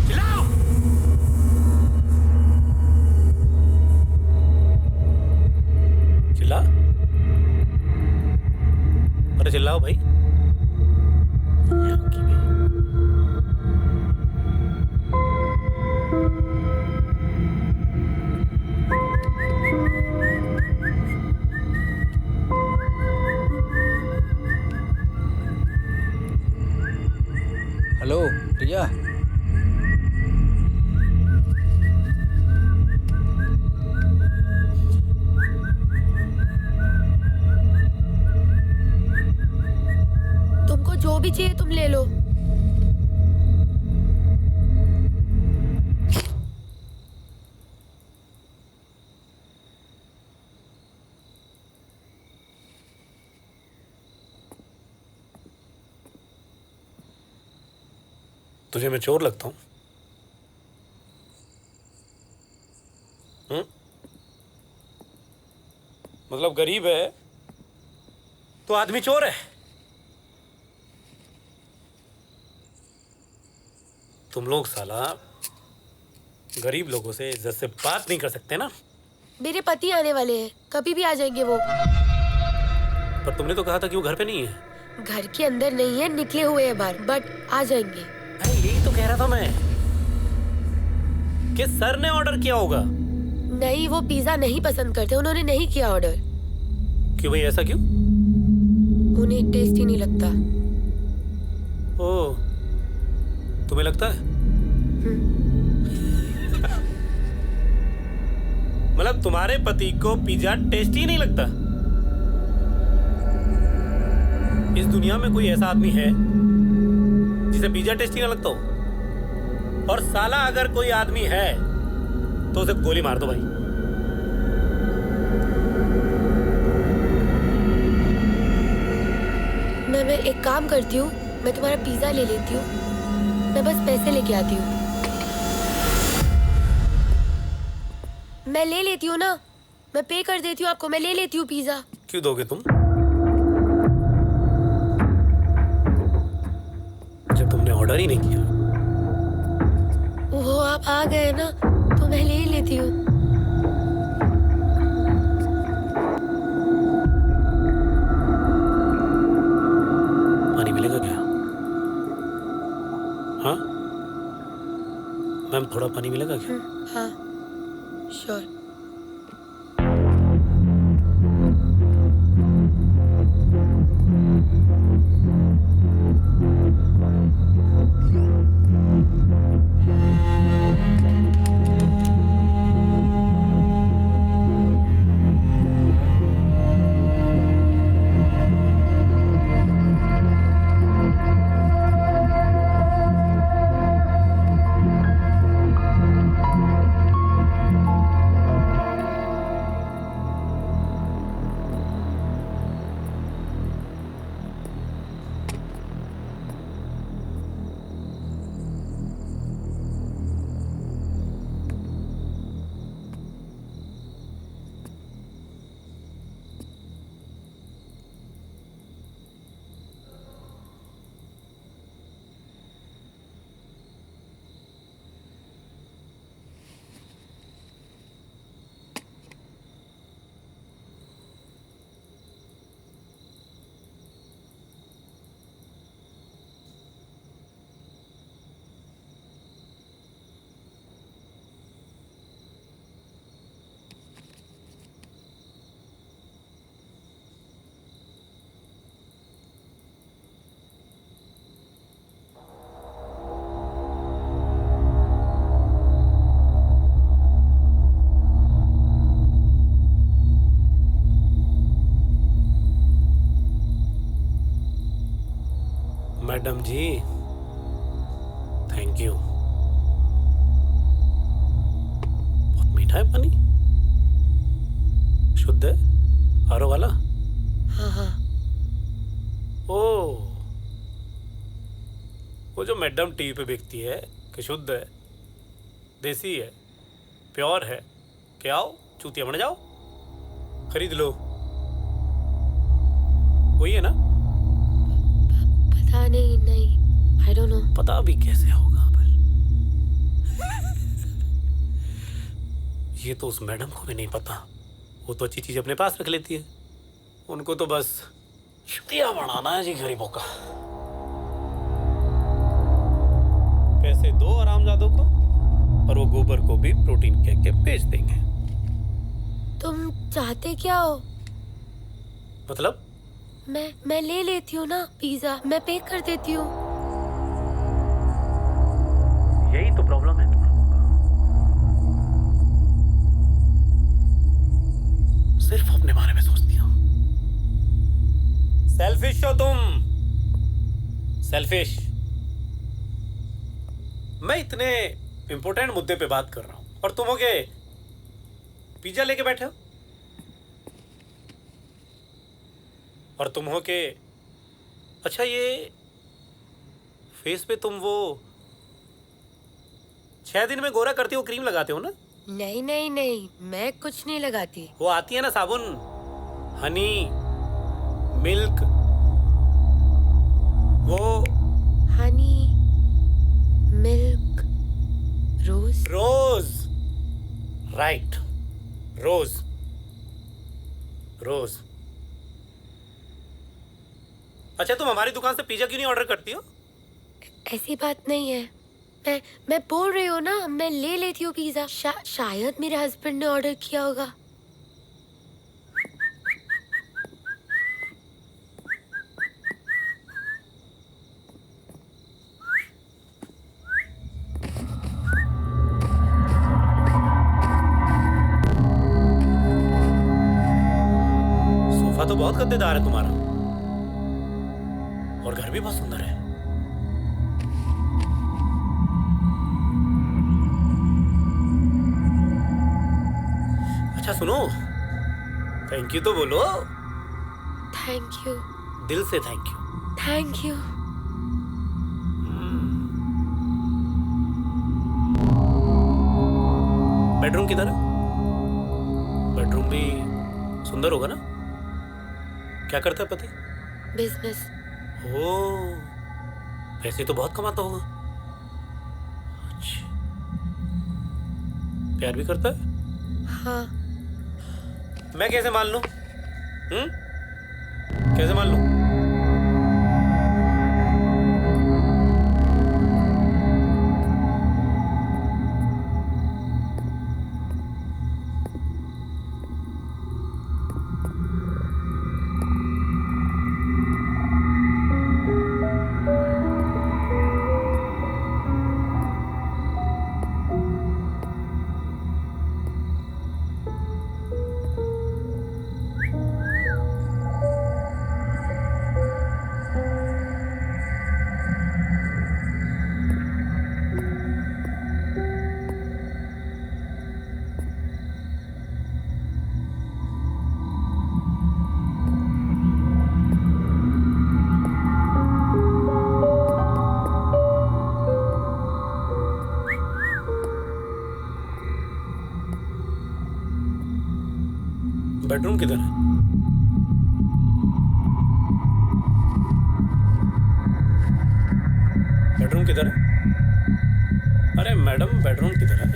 चिल्लाओ! चिल्ला! अरे चिल्लाओ भाई। हेलो रिया। तुमको जो भी चाहिए तुम ले लो। तुझे मैं चोर लगता हूँ? मतलब गरीब है तो आदमी चोर है? तुम लोग साला गरीब लोगों से इज्जत से बात नहीं कर सकते ना। मेरे पति आने वाले हैं, कभी भी आ जाएंगे वो। पर तुमने तो कहा था कि वो घर पे नहीं है। घर के अंदर नहीं है, निकले हुए हैं बाहर, बट आ जाएंगे। अरे यही तो कह रहा था मैं कि सर ने ऑर्डर किया होगा। नहीं, वो पिज्जा नहीं पसंद करते, उन्होंने नहीं किया ऑर्डर। क्यों भाई, ऐसा क्यों? उन्हें टेस्टी नहीं लगता। ओह, तुम्हें लगता है? मतलब तुम्हारे पति को पिज्जा टेस्टी नहीं लगता? इस दुनिया में कोई ऐसा आदमी है जिसे पिज्जा टेस्टी ना लगता हो? और साला अगर कोई आदमी है तो उसे गोली मार दो भाई। मैं एक काम करती हूँ, मैं तुम्हारा पिज्जा ले लेती हूँ, मैं बस पैसे लेके आती हूँ। मैं ले लेती हूँ ना, मैं पे कर देती हूँ आपको, मैं ले लेती हूँ पिज्जा। क्यों दोगे तुम? जब तुमने ऑर्डर ही नहीं किया। वो आप आ गए ना, तो मैं ले लेती हूँ। पानी मिलेगा क्या? हाँ? मैम थोड़ा पानी मिलेगा क्या? हाँ sure. Madam ji thank you. बहुत मीठा है पानी, शुद्ध है, आरओ वाला। हाँ हाँ। ओ वो जो मैडम टीवी पे बिकती है कि शुद्ध है, देसी है, प्योर है, क्या आओ चूतिया बन जाओ, खरीद लो, वही है ना? पता नहीं, आई डोंट नो। पता भी कैसे होगा पर ये तो उस मैडम को भी नहीं पता। वो तो अच्छी चीज अपने पास रख लेती है, उनको तो बस शुक्रिया बढ़ाना है जी गरीबों का। पैसे दो आरामजादों को और वो गोबर को भी प्रोटीन कह के बेच देंगे। तुम चाहते क्या हो? मतलब मैं ले लेती हूँ ना पिज्जा, मैं पे कर देती हूँ। यही तो प्रॉब्लम है तुम लोगों का, सिर्फ अपने बारे में सोचती हो। सेल्फिश हो तुम, सेल्फिश। मैं इतने इंपॉर्टेंट मुद्दे पे बात कर रहा हूं और तुम हो गए पिज्जा लेके बैठे हो, और तुम हो के अच्छा ये फेस पे तुम वो 6 दिन में गोरा करती हो क्रीम लगाते हो ना? नहीं नहीं नहीं, मैं कुछ नहीं लगाती। वो आती है ना साबुन, हनी मिल्क, वो हनी मिल्क रोज। रोज, राइट, रोज रोज। अच्छा तुम हमारी दुकान से पिज्जा क्यों नहीं ऑर्डर करती हो? ऐसी बात नहीं है, मैं बोल रही हूँ ना, मैं ले लेती हूँ पिज्जा। शायद मेरे हस्बैंड ने ऑर्डर किया होगा। सोफा तो बहुत गद्देदार है तुम्हारा, और घर भी बहुत सुंदर है। अच्छा सुनो, थैंक यू तो बोलो। थैंक यू, दिल से thank you. Thank you. Bedroom किधर है? बेडरूम भी सुंदर होगा ना? क्या करता है पति? बिजनेस। ओह, पैसे तो बहुत कमाता होगा। अच्छा, प्यार भी करता है? हाँ। मैं कैसे मान लूं? कैसे मान लूं? बेडरूम किधर है? बेडरूम किधर है? अरे मैडम बेडरूम किधर है?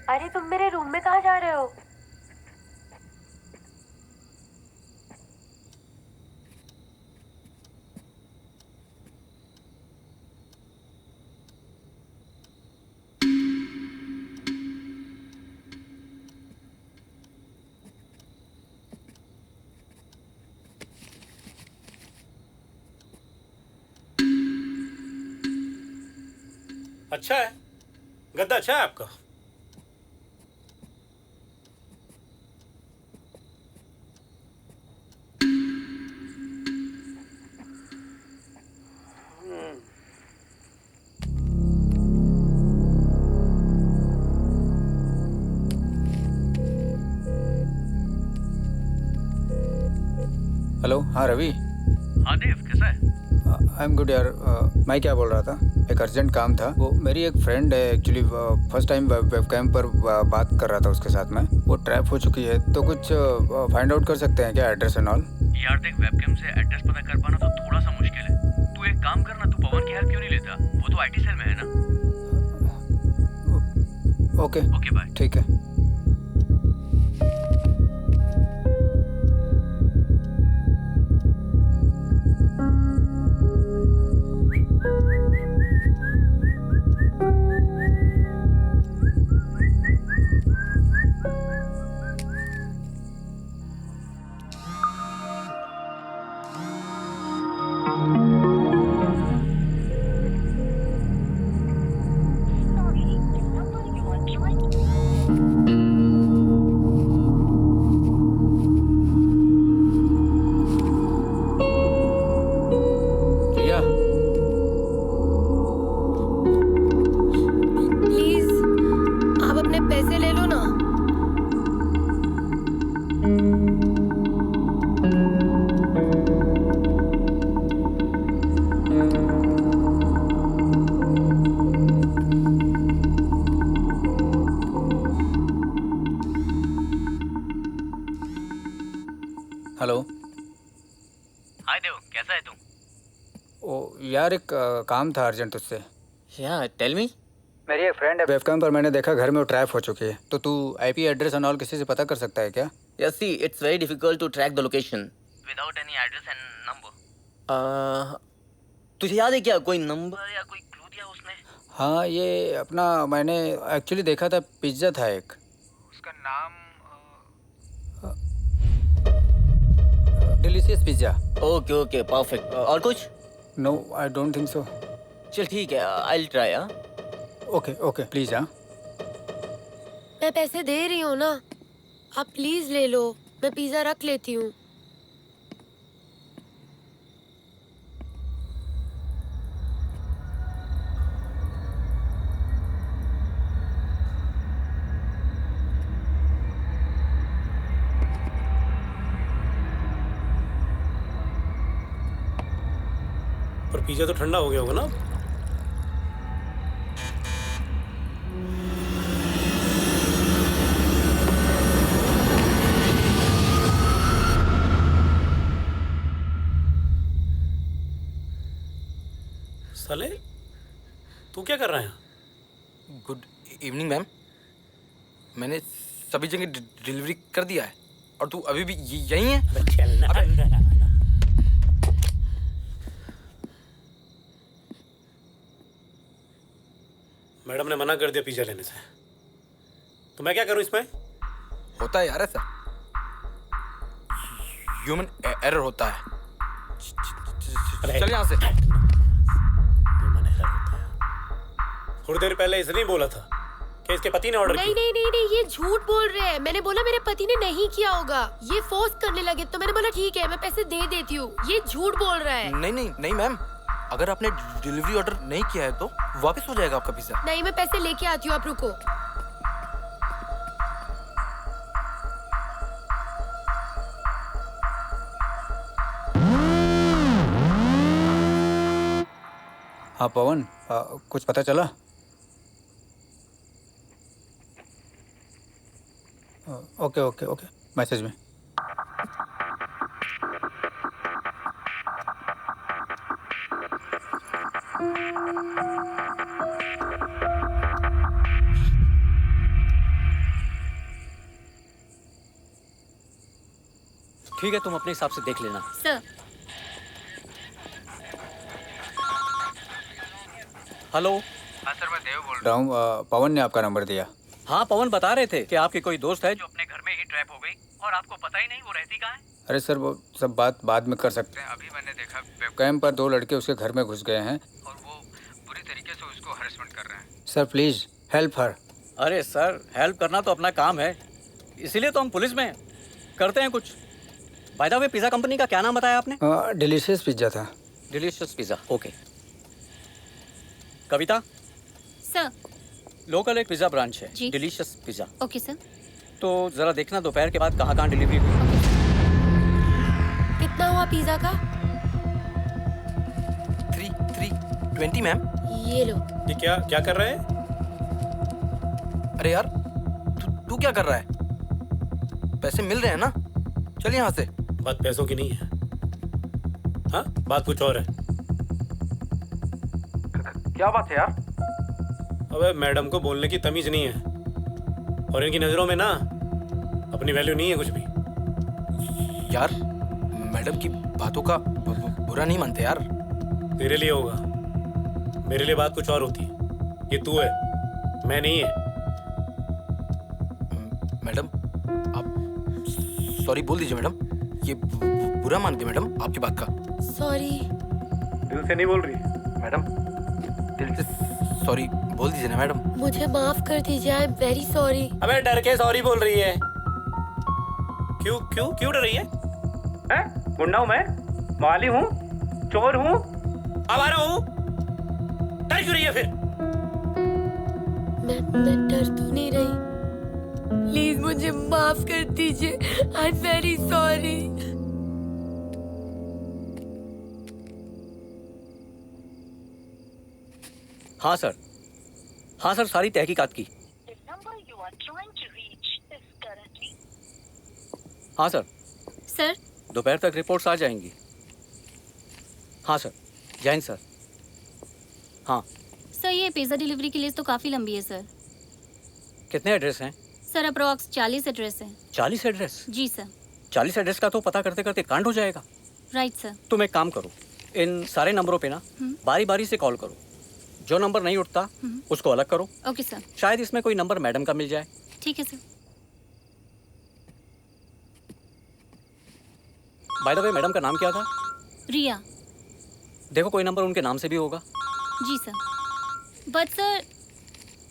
अरे तुम मेरे रूम में कहाँ जा रहे हो? अच्छा है, गद्दा अच्छा है आपका। हेलो, हाँ रवि। हाँ देव, कैसा है? आई एम गुड यार। मैं क्या बोल रहा था, एक अर्जेंट काम था। वो मेरी एक फ्रेंड है एक्चुअली, फर्स्ट टाइम वेबकैम पर बात कर रहा था उसके साथ में। वो ट्रैप हो चुकी है, तो कुछ फाइंड आउट कर सकते हैं क्या, एड्रेस एंड ऑल? यार देख, वेबकैम से एड्रेस पता कर पाना तो थोड़ा सा मुश्किल है। तू एक काम करना, तू पवन की हेल्प क्यों नहीं लेता? वो तो आईटी सेल में है ना। Okay okay bye. ठीक है। हेलो। हाय देव, कैसा है तू? ओ यार, एक काम था अर्जेंट उससे। या टेल मी। मेरी एक फ्रेंड है वेबकैम पर, मैंने देखा घर में वो ट्रैप हो चुकी है। तो तू आईपी एड्रेस एंड ऑल किसी से पता कर सकता है क्या? Yes see, it's very difficult to track the location without any address and number. तुझे याद है क्या कोई नंबर या कोई क्लू दिया उसने? हाँ, ये अपना मैंने एक्चुअली देखा था, पिज्जा था एक। उसका नाम delicious pizza. Okay okay perfect. और कुछ? No, I don't think so. चल ठीक है, I will try. Okay okay please. हाँ, मैं पैसे दे रही हूँ ना, आप प्लीज ले लो, मैं पिज्जा रख लेती हूँ। पर पिज्जा तो ठंडा हो गया होगा ना? साले, तू क्या कर रहा है? Good evening ma'am. मैंने सभी जगह डिलीवरी कर दिया है और तू अभी भी यहीं है? मैडम ने मना कर दिया पिज्जा लेने से, तो मैं क्या करूं इसमें? होता है यार ऐसा, ह्यूमन एरर होता है। चल यहाँ से। थोड़ी देर पहले इसने ही बोला था कि इसके पति ने ऑर्डर किया। नहीं नहीं नहीं, ये झूठ बोल रहे हैं। मैंने बोला मेरे पति ने नहीं किया होगा, ये फोर्स करने लगे, तो मैंने बोला ठीक है मैं पैसे दे देती हूँ। ये झूठ बोल रहा है। नहीं नहीं नहीं मैम, अगर आपने डिलीवरी ऑर्डर नहीं किया है तो वापस हो जाएगा आपका पिज्जा। नहीं, मैं पैसे लेके आती हूँ, आप रुको। हाँ पवन, कुछ पता चला? ओके ओके ओके, मैसेज में। ठीक है, तुम अपने हिसाब से देख लेना। सर। हेलो। हाँ सर, मैं देव बोल रहा हूँ। पवन ने आपका नंबर दिया। हाँ, पवन बता रहे थे कि आपके कोई दोस्त है जो अपने घर में ही ट्रैप हो गई और आपको पता ही नहीं वो रहती कहाँ है। अरे सर, वो सब बात बाद में कर सकते हैं। अभी मैंने देखा वेबकैम पर 2 लड़के उसके घर में घुस गए हैं और वो बुरी तरीके से उसको हरेसमेंट कर रहे हैं। Sir please help her. अरे सर, हेल्प करना तो अपना काम है, इसीलिए तो हम पुलिस में हैं। करते हैं कुछ। By the way, pizza company का क्या नाम बताया आपने? डिलीशियस पिज्जा था। Delicious pizza, okay. Kavita sir. Local एक पिज़्ज़ा ब्रांच है, जी। Delicious pizza. Okay sir. तो ज़रा देखना दोपहर के बाद कहाँ डिलीवरी हुई। कितना हुआ पिज्जा का? 320 मैम। ये लो। ये क्या क्या कर रहे हैं? अरे यार, तू क्या कर रहा है? पैसे मिल रहे हैं ना? चल यहाँ से। बात पैसों की नहीं है, हाँ बात कुछ और है। क्या बात है यार? अबे मैडम को बोलने की तमीज नहीं है और इनकी नजरों में ना अपनी वैल्यू नहीं है कुछ भी। यार, मैडम की बातों का बुरा नहीं मानते यार। तेरे लिए होगा, मेरे लिए बात कुछ और होती है। ये तू है, मैं नहीं है। मैडम, आप सॉरी बोल दीजिए मैडम। ये बुरा मानते मैडम आपकी बात का। सॉरी। दिल से नहीं बोल रही मैडम, दिल से सॉरी बोल दीजिए ना मैडम। मुझे माफ कर दीजिए, आई एम वेरी सॉरी। अबे डर के सॉरी बोल रही है। क्यों क्यों क्यों डर रही है? हैं? गुंडा हूं मैं, माली हूँ, चोर हूँ, अब आ रहा हूँ। डर क्यों रही है फिर? मैं डर तो नहीं रही। प्लीज मुझे माफ कर दीजिए, आई एम वेरी सॉरी। हाँ सर, हाँ सर, सारी तहकीकात की। हाँ सर। सर। दोपहर तक रिपोर्ट्स आ जाएंगी। हाँ सर, जय हिंद सर। हाँ सर, ये पिज़्ज़ा डिलीवरी की लिस्ट तो काफ़ी लंबी है सर। कितने एड्रेस हैं? सर अप्रॉक्स 40 एड्रेस हैं। 40 एड्रेस? जी सर। 40 एड्रेस का तो पता करते करते कांड हो जाएगा। Right sir. तुम एक काम करो, इन सारे नंबरों पे ना बारी बारी से कॉल करो। जो नंबर नहीं उठता उसको अलग करो। Okay sir. शायद इसमें कोई नंबर मैडम का मिल जाए। ठीक है sir. Bye the way, madam का नाम क्या था? रिया। देखो कोई नंबर उनके नाम से भी होगा। जी सर। बट सर,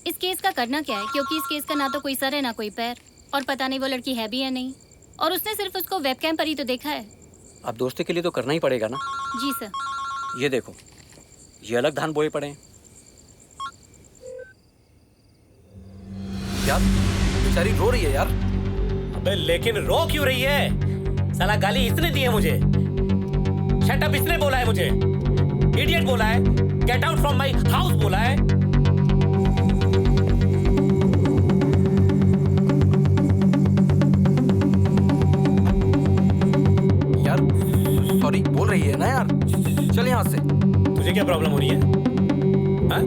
इस केस का करना क्या है? क्योंकि इस केस का ना तो कोई सर है ना कोई पैर, और पता नहीं वो लड़की है भी या नहीं, और उसने सिर्फ उसको वेबकैम पर ही तो देखा है। अब दोस्ती के लिए तो करना ही पड़ेगा ना। जी सर। ये देखो, ये अलग धान बोए पड़े हैं। यार, बेचारी रो रही है यार। अबे लेकिन रो क्यों रही है? साला गाली इसने दी है मुझे, शट अप इसने बोला है मुझे, इडियट बोला है, get out from my house बोला है। यार सॉरी बोल रही है ना यार। चल यहाँ से। तुझे क्या प्रॉब्लम हो रही है? हाँ?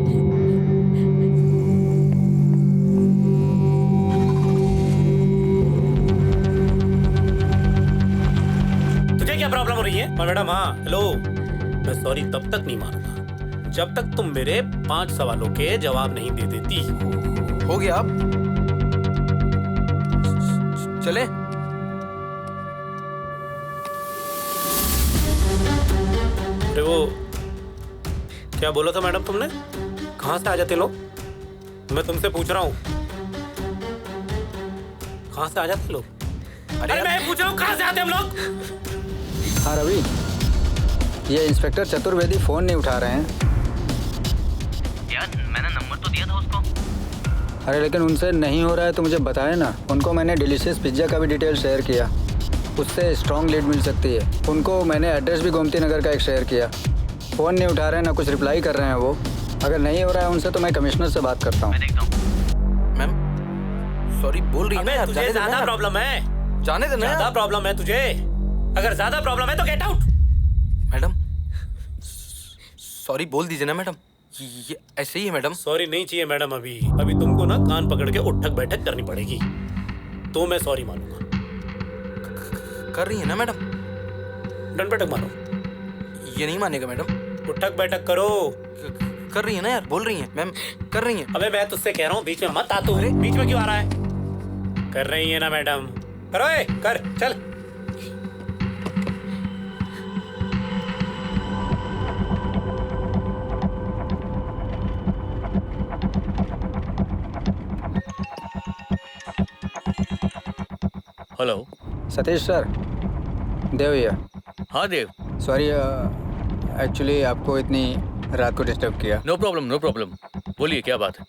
क्या प्रॉब्लम हो रही है? मैडम हाँ, हेलो। मैं सॉरी तब तक नहीं मानूंगा जब तक तुम मेरे 5 सवालों के जवाब नहीं दे देती। हो गया अब चले। अरे वो क्या बोला था मैडम तुमने? कहाँ से आ जाते लोग? मैं तुमसे पूछ रहा हूँ, कहाँ से आ जाते लोग? अरे मैं पूछ रहा हूँ कहाँ से आते हम लोग? हाँ रवि, ये इंस्पेक्टर चतुर्वेदी फोन नहीं उठा रहे हैं। यार मैंने नंबर तो दिया था उसको। अरे लेकिन उनसे नहीं हो रहा है तो मुझे बताए ना। उनको मैंने डिलीशियस पिज्जा का भी डिटेल शेयर किया, उससे स्ट्रॉन्ग लीड मिल सकती है। उनको मैंने एड्रेस भी गोमती नगर का एक शेयर किया। फ़ोन नहीं उठा रहे हैं, ना कुछ रिप्लाई कर रहे हैं वो। अगर नहीं हो रहा है उनसे तो मैं कमिश्नर से बात करता हूँ। मैं देखता हूँ। मैम सॉरी बोल रही है ना अबे यार, तुझे जाने दो ना ज्यादा यार। प्रॉब्लम है, जाने दो ना ज्यादा यार। प्रॉब्लम है तुझे। अगर ज्यादा प्रॉब्लम है तो गेट आउट। मैडम सॉरी बोल दीजिए ना मैडम, ये ऐसे ही है मैडम। सॉरी नहीं चाहिए मैडम, अभी अभी तुमको ना कान पकड़ के उठक बैठक करनी पड़ेगी, तो मैं सॉरी मानूंगा। कर रही है ना मैडम? डंड बैठक मारो। ये नहीं मानेगा मैडम। उठक बैठक करो। कर रही है ना यार, बोल रही है मैम, कर रही है। अबे मैं तुझसे कह रहा हूँ बीच में मत आ तू। बीच में क्यों आ रहा है? कर रही है ना मैडम, करो। ए, कर चल। हेलो सतीश सर, देव भैया। हाँ देव। सॉरी, एक्चुअली आपको इतनी रात को डिस्टर्ब किया। नो प्रॉब्लम नो प्रॉब्लम, बोलिए क्या बात है।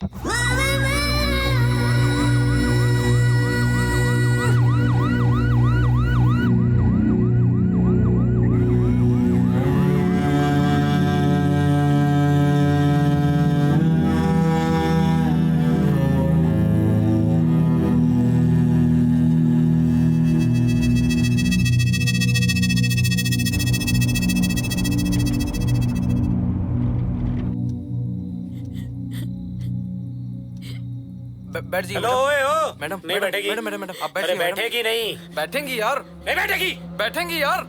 बैठ जी। हेलो ओए ओ मैडम नहीं बैठेगी। मैडम मैडम मैडम आप अरे बैठिए। मैडम। बैठेगी नहीं। बैठेंगी यार। नहीं बैठेगी। बैठेंगी यार।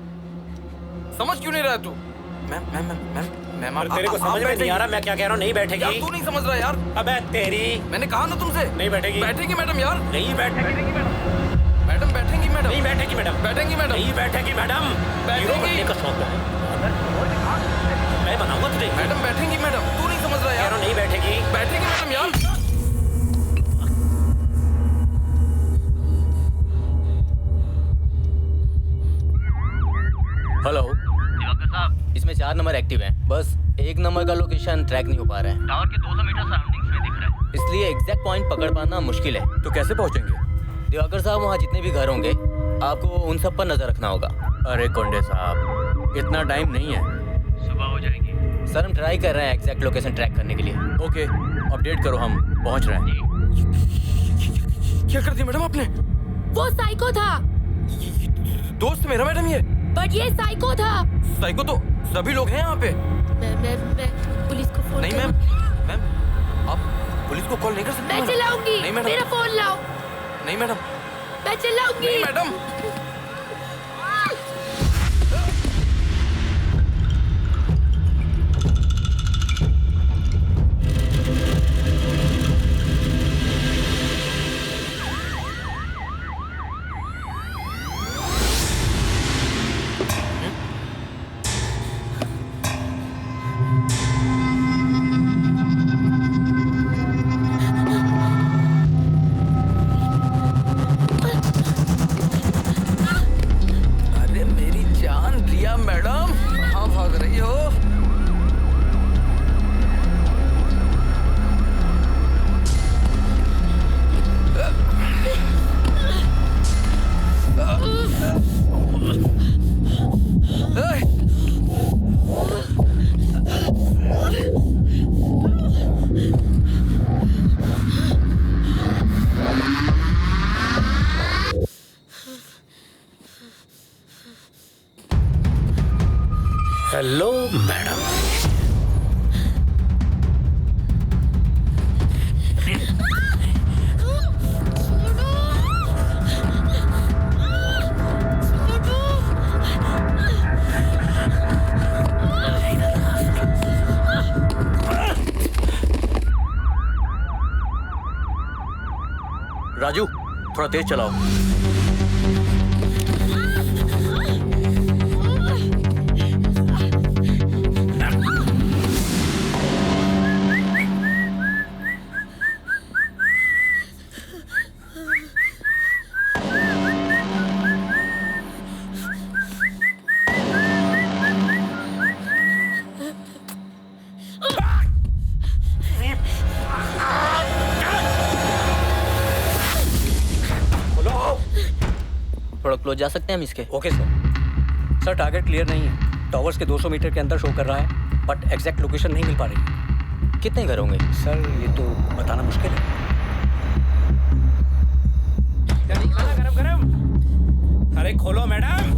समझ क्यों नहीं रहा तू? Ma'am ma'am ma'am ma'am ma'am अरे तेरे को समझ में नहीं आ रहा मैं क्या कह रहा हूँ? नहीं बैठेगी यार, तू नहीं समझ रहा यार। अबे तेरी, मैंने कहा ना तुमसे नहीं बैठेगी। बैठेगी मैडम यार। नहीं बैठेगी मैडम बैठेंगी मैडम। नहीं बैठेगी मैडम। बैठेंगी मैडम। नहीं बैठेगी मैडम। बैठेंगी। हीरो बनने का शौक है, मैं बनाऊंगा तुझे। मैडम बैठेंगी मैडम, तू नहीं समझ रहा कह यार। रहा हूँ नहीं बैठेगी। बैठेगी मैडम यार। हेलो दिवाकर साहब, इसमें 4 नंबर एक्टिव हैं, बस 1 नंबर का लोकेशन ट्रैक नहीं हो पा रहा है, टावर के 200 मीटर सराउंडिंग्स में दिख रहा है। इसलिए एग्जैक्ट पॉइंट पकड़ पाना मुश्किल है। तो कैसे पहुंचेंगे? दिवाकर साहब, वहाँ जितने भी घर होंगे आपको उन सब पर नजर रखना होगा। अरे कोंडे साहब, इतना टाइम नहीं है। सुबह हो जाएगी। सर हम ट्राई कर रहे हैं एग्जैक्ट लोकेशन ट्रैक करने के लिए। ओके अपडेट करो, हम पहुंच रहे हैं। क्या कर दिया मैडम आपने? वो साइको था। दोस्त मेरा मैडम ये। बट ये साइको था। साइको तो सभी लोग हैं यहाँ पे। मैं पुलिस को फोन नहीं करूं? मैम, मैम आप पुलिस को कॉल नहीं कर सकते। मैं मैडम। चिल्लाऊंगी। नहीं मैडम। मेरा फोन लाओ। नहीं मैडम। मैं चिल्लाऊंगी। नहीं मैडम। अरे मेरी जान रिया मैडम, कहाँ भाग रही हो? Hello madam. राजू थोड़ा तेज चलाओ। थोड़ा क्लोज जा सकते हैं हम इसके? Okay sir. Sir target clear नहीं है, टावर्स के 200 मीटर के अंदर शो कर रहा है। बट एग्जैक्ट लोकेशन नहीं मिल पा रही। कितने घर होंगे सर ये तो बताना मुश्किल है। गरम गरम। अरे खोलो मैडम।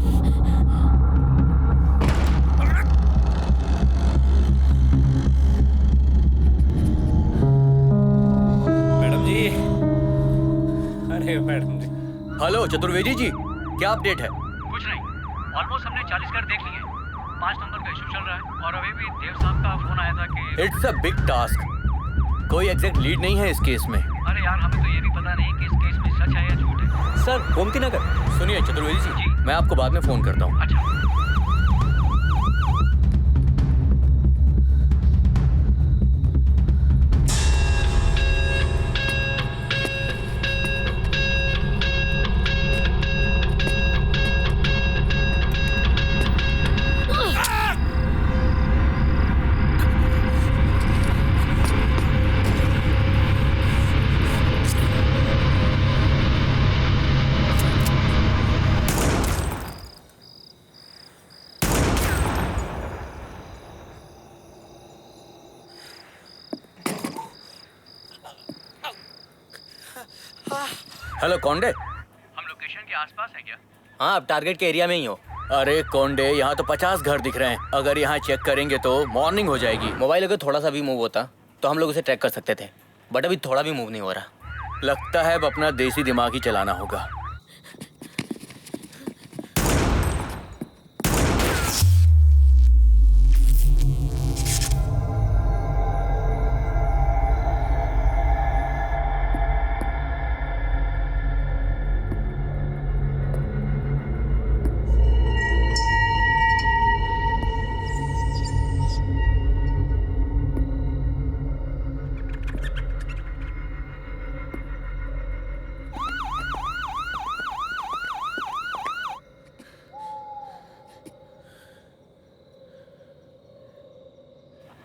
मैडम जी, अरे मैडम जी। हेलो चतुर्वेदी जी, क्या अपडेट है? कुछ नहीं, ऑलमोस्ट हमने 40 घर देख लिए। 5 नंबर का इशू चल रहा है और अभी भी देव साहब का फोन आया था कि इट्स अ बिग टास्क। कोई एग्जैक्ट लीड नहीं है इस केस में। अरे यार, हमें तो ये भी पता नहीं कि इस केस में सच है या झूठ है। सर गोमती नगर। सुनिए चतुर्वेदी जी, मैं आपको बाद में फोन करता हूँ। अच्छा। हेलो कौंडे, हम लोकेशन के आसपास है क्या? हाँ आप टारगेट के एरिया में ही हो। अरे कौंडे, यहाँ तो 50 घर दिख रहे हैं। अगर यहाँ चेक करेंगे तो मॉर्निंग हो जाएगी। मोबाइल अगर थोड़ा सा भी मूव होता तो हम लोग उसे ट्रैक कर सकते थे, बट अभी थोड़ा भी मूव नहीं हो रहा। लगता है अब अपना देसी दिमाग ही चलाना होगा।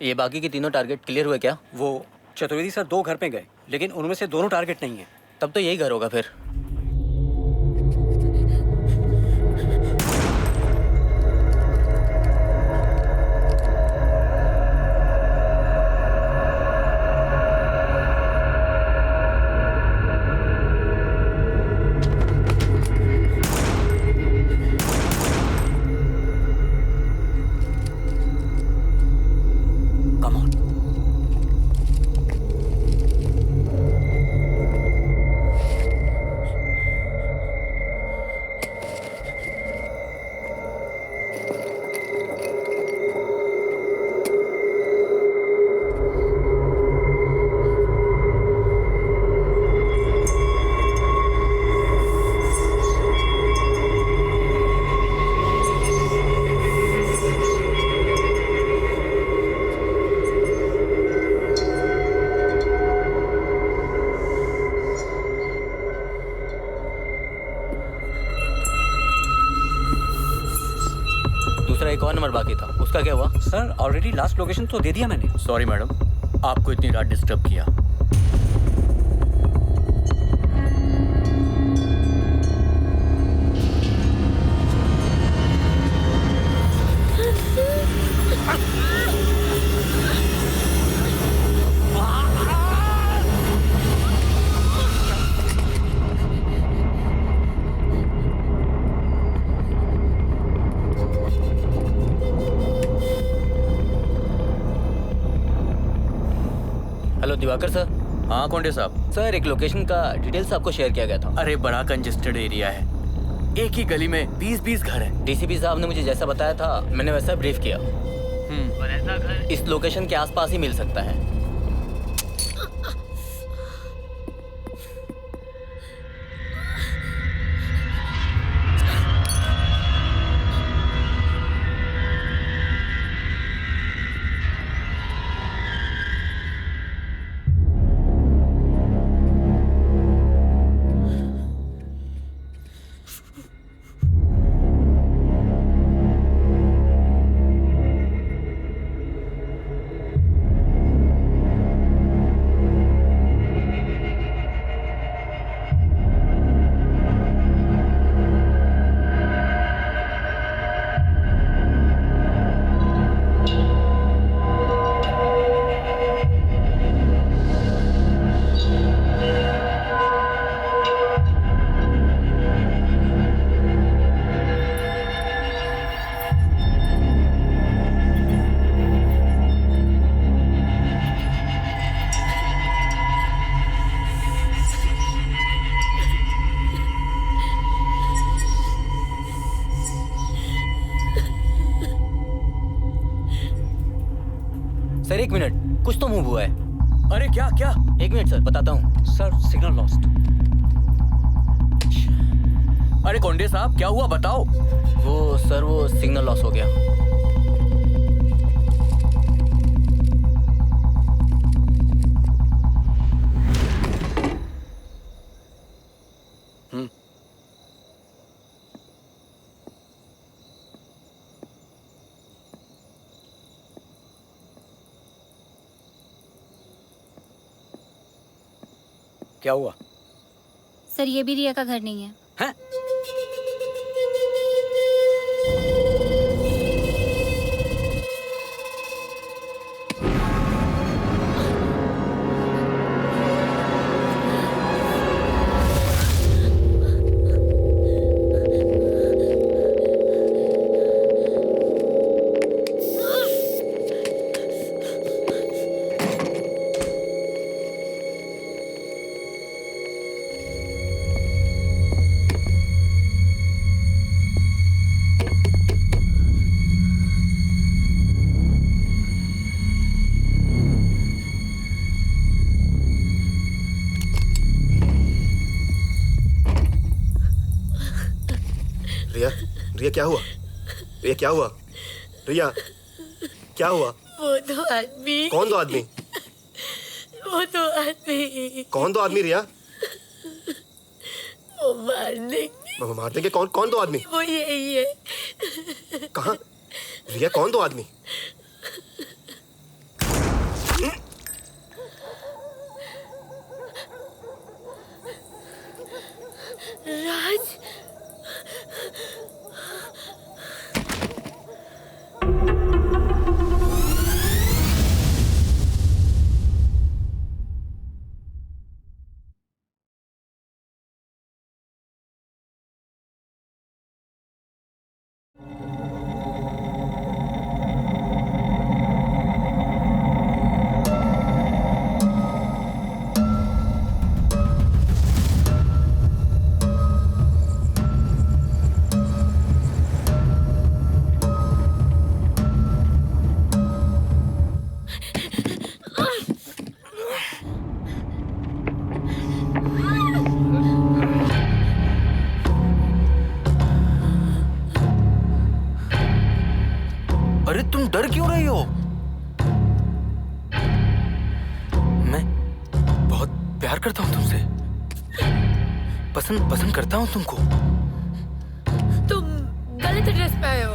ये बाकी के तीनों टारगेट क्लियर हुए क्या? वो चतुर्वेदी सर 2 घर पे गए, लेकिन उनमें से दोनों टारगेट नहीं है। तब तो यही घर होगा फिर। एक और नंबर बाकी था, उसका क्या हुआ? सर ऑलरेडी लास्ट लोकेशन तो दे दिया मैंने। सॉरी मैडम, आपको इतनी रात डिस्टर्ब किया। Hello Diwakar sir. हाँ कौंडे साहब। सर एक लोकेशन का डिटेल्स आपको शेयर किया गया था। अरे बड़ा कंजेस्टेड एरिया है, एक ही गली में 20-20 घर हैं। डीसीपी साहब ने मुझे जैसा बताया था मैंने वैसा ब्रीफ किया। और ऐसा घर इस लोकेशन के आसपास ही मिल सकता है। एक मिनट, कुछ तो मूव हुआ है। अरे क्या क्या? एक मिनट सर, बताता हूँ। Sir signal lost. अरे कोंडे साहब क्या हुआ बताओ। वो सिग्नल लॉस हो गया। क्या हुआ? सर ये भी रिया का घर नहीं है। हैं? रिया क्या हुआ? रिया क्या हुआ? रिया क्या हुआ? वो दो आदमी। कौन दो आदमी? वो दो आदमी। कौन दो आदमी रिया? वो मार देंगे। मार देंगे? कौन दो आदमी? वो यही है। कहाँ? रिया कौन दो आदमी? राज अरे तुम डर क्यों रही हो? मैं बहुत प्यार करता हूँ तुमसे। पसंद करता हूँ तुमको। तुम गलत एड्रेस पे आए हो।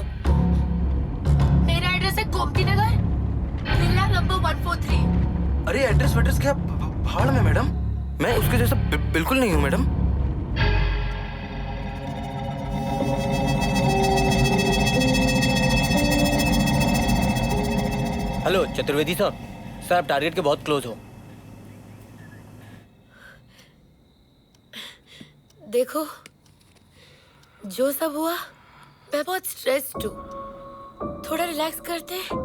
मेरा एड्रेस है गोमती नगर, विला नंबर 143। अरे एड्रेस क्या भाड़ में मैडम? मैं उसके जैसा बिल्कुल नहीं हूँ मैडम। हेलो चतुर्वेदी साहब, सर आप टारगेट के बहुत क्लोज हो। देखो जो सब हुआ, मैं बहुत स्ट्रेस्ड हूँ। थोड़ा रिलैक्स करते हैं,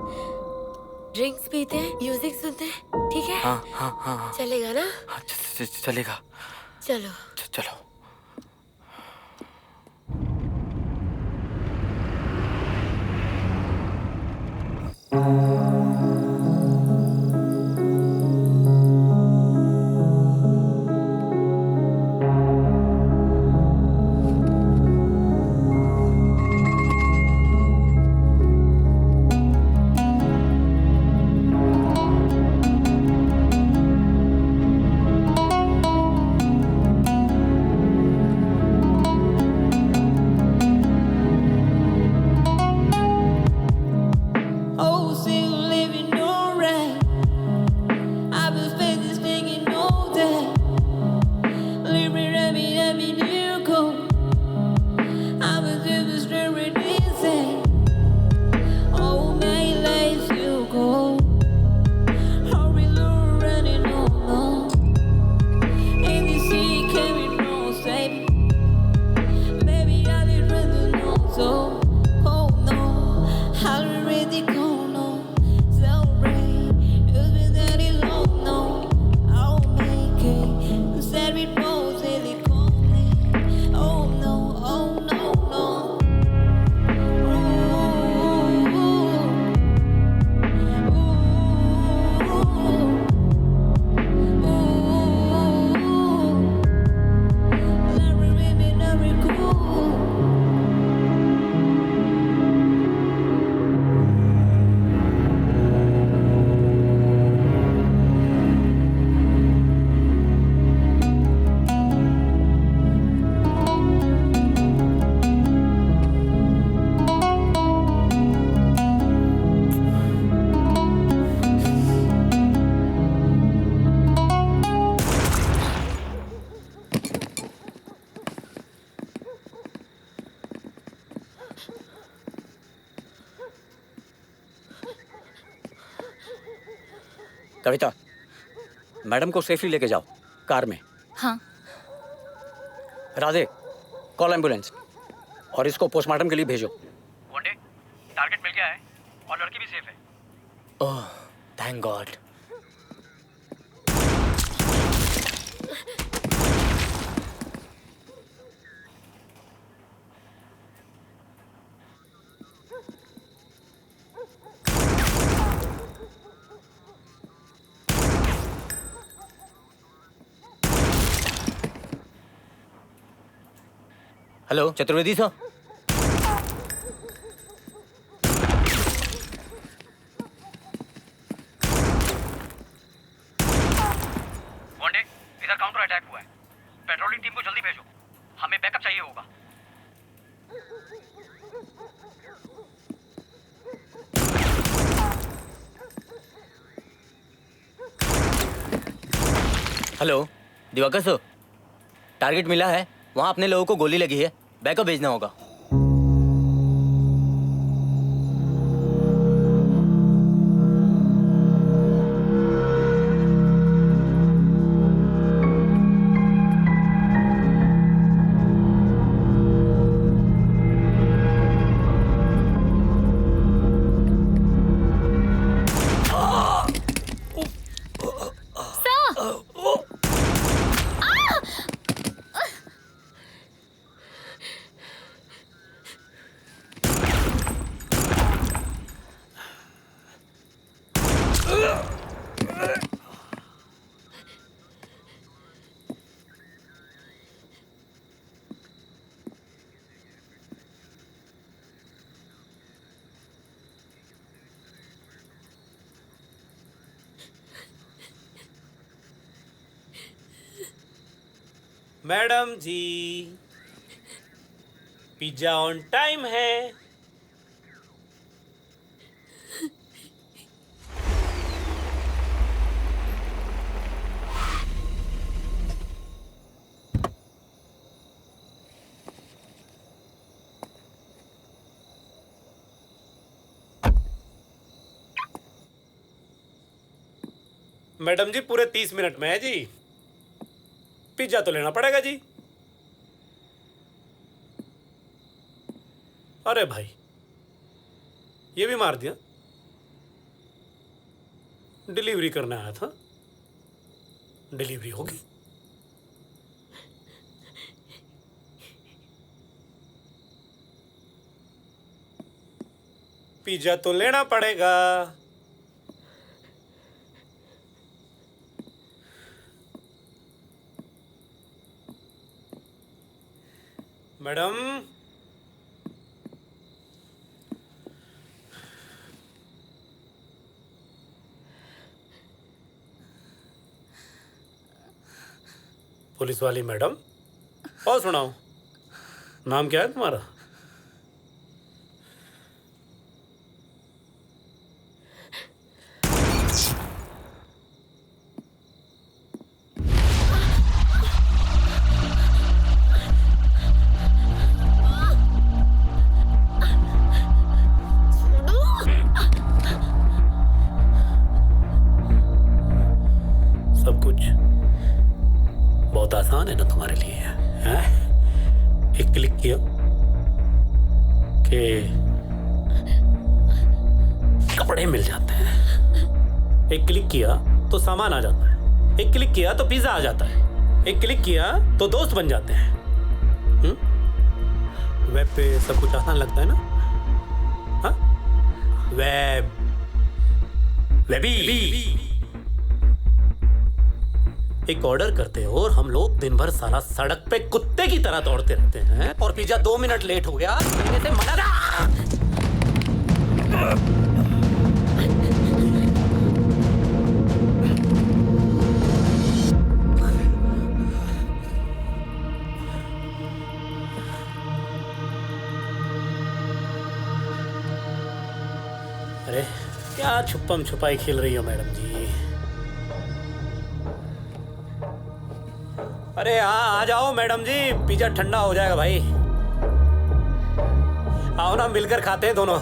ड्रिंक्स पीते हैं, म्यूजिक सुनते हैं, ठीक है? हाँ। चलेगा ना? हाँ, चलेगा। चलो चलो। कविता, मैडम को सेफली लेके जाओ कार में। हाँ। राधे, कॉल एम्बुलेंस और इसको पोस्टमार्टम के लिए भेजो। वनडे टारगेट मिल गया है और लड़की भी सेफ है। Oh thank God. Hello Chaturvedi sir. One day इधर काउंटर अटैक हुआ है। पेट्रोलिंग टीम को जल्दी भेजो, हमें बैकअप चाहिए होगा। हेलो दिवाकर सर, टारगेट मिला है, वहाँ अपने लोगों को गोली लगी है, बैकअप भेजना होगा। Madam ji, pizza on time है। मैडम जी पूरे 30 मिनट में है जी। पिज्जा तो लेना पड़ेगा जी। अरे भाई, ये भी मार दिया। डिलीवरी करने आया था, डिलीवरी होगी। पिज्जा तो लेना पड़ेगा। मैडम, पुलिस वाली मैडम, और सुनाओ, नाम क्या है तुम्हारा? सब कुछ बहुत आसान है ना तुम्हारे लिए, हैं? एक क्लिक किया कि कपड़े मिल जाते हैं, एक क्लिक किया तो सामान आ जाता है, एक क्लिक किया तो पिज्जा आ जाता है, एक क्लिक किया तो दोस्त बन जाते हैं। वेब पे सब कुछ आसान लगता है ना? हाँ? वेबी एक ऑर्डर करते हो और हम लोग दिन भर सारा सड़क पे कुत्ते की तरह दौड़ते रहते हैं, और पिज्जा 2 मिनट लेट हो गया देने से मना। अरे क्या छुपम छुपाई खेल रही हो मैडम जी? अरे हाँ, आ जाओ मैडम जी, पिज्जा ठंडा हो जाएगा भाई। आओ ना, मिलकर खाते हैं दोनों।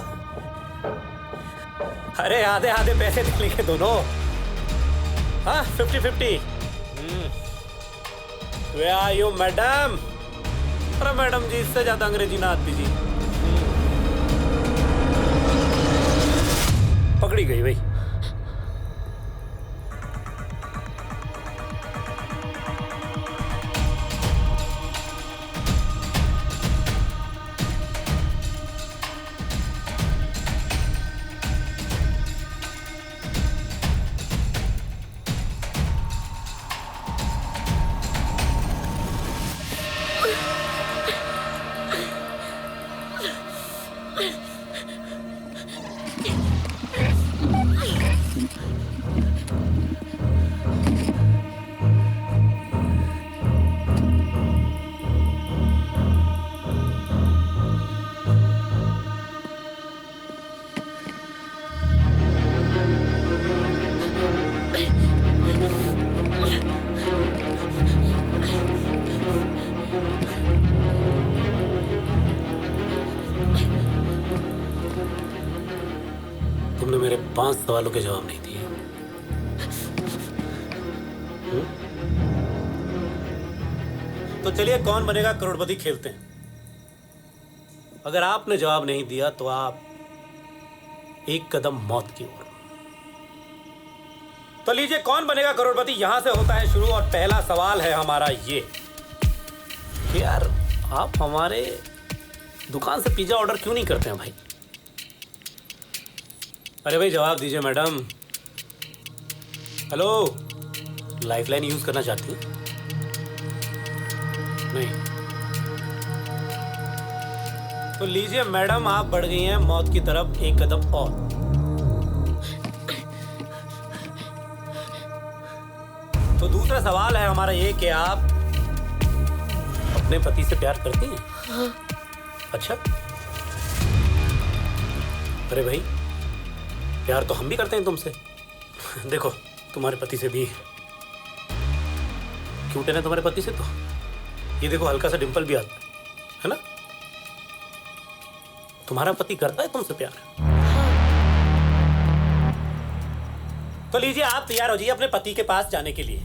अरे आधे आधे पैसे दे लेंगे दोनों। हाँ 50-50। Where are you, madam? अरे मैडम जी, इससे ज्यादा अंग्रेजी ना आती जी। पकड़ी गई भाई। तुमने मेरे 5 सवालों के जवाब नहीं दिए। तो चलिए कौन बनेगा करोड़पति खेलते हैं। अगर आपने जवाब नहीं दिया तो आप एक कदम मौत की ओर। तो लीजिए कौन बनेगा करोड़पति यहां से होता है शुरू। और पहला सवाल है हमारा ये कि यार आप हमारे दुकान से पिज्जा ऑर्डर क्यों नहीं करते हैं भाई? अरे भाई जवाब दीजिए मैडम। हेलो, लाइफलाइन यूज करना चाहती हैं? नहीं। तो लीजिए मैडम, आप बढ़ गई हैं मौत की तरफ एक कदम और। तो दूसरा सवाल है हमारा ये कि आप अपने पति से प्यार करती हैं? हाँ। अच्छा। अरे भाई प्यार तो हम भी करते हैं तुमसे। देखो तुम्हारे पति से भी क्यूट है ना तुम्हारे पति से। तो ये देखो हल्का सा डिंपल भी आता है ना। तुम्हारा पति करता है तुमसे प्यार? तो लीजिए आप तैयार हो जाइए अपने पति के पास जाने के लिए।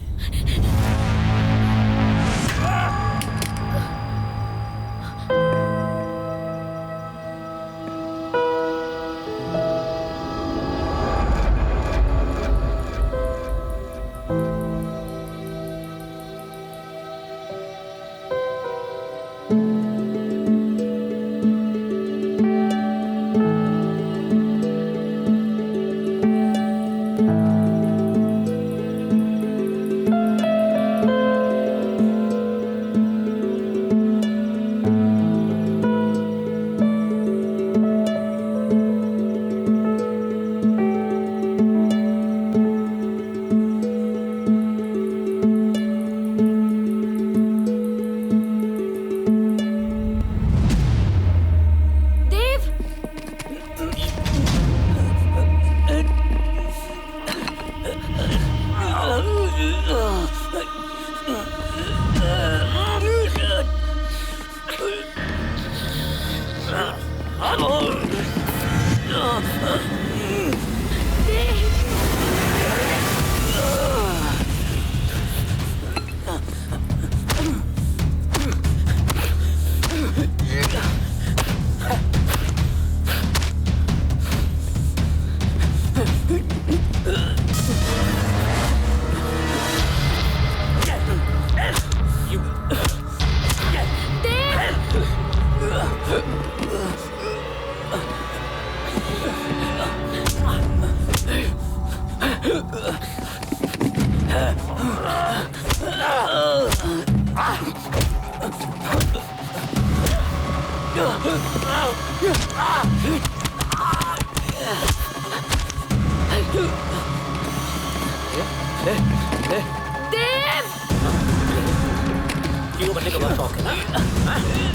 हीरो बनने का बहुत शौक है ना?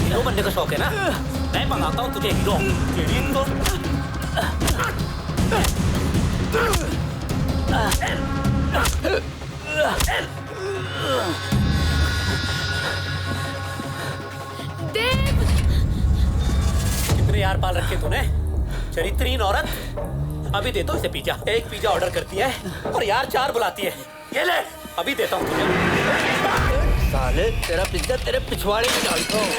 हीरो बनने का शौक है ना? मैं मंगाता हूँ तुझे हीरो। कितने यार पाल रखे तूने, चरित्रहीन औरत। अभी दे दो इसे पिज्जा। एक पिज्जा ऑर्डर करती है और यार 4 बुलाती है। ये ले, अभी देता हूँ तुझे। साले तेरा पिज्जा तेरे पिछवाड़े में डालता हूँ।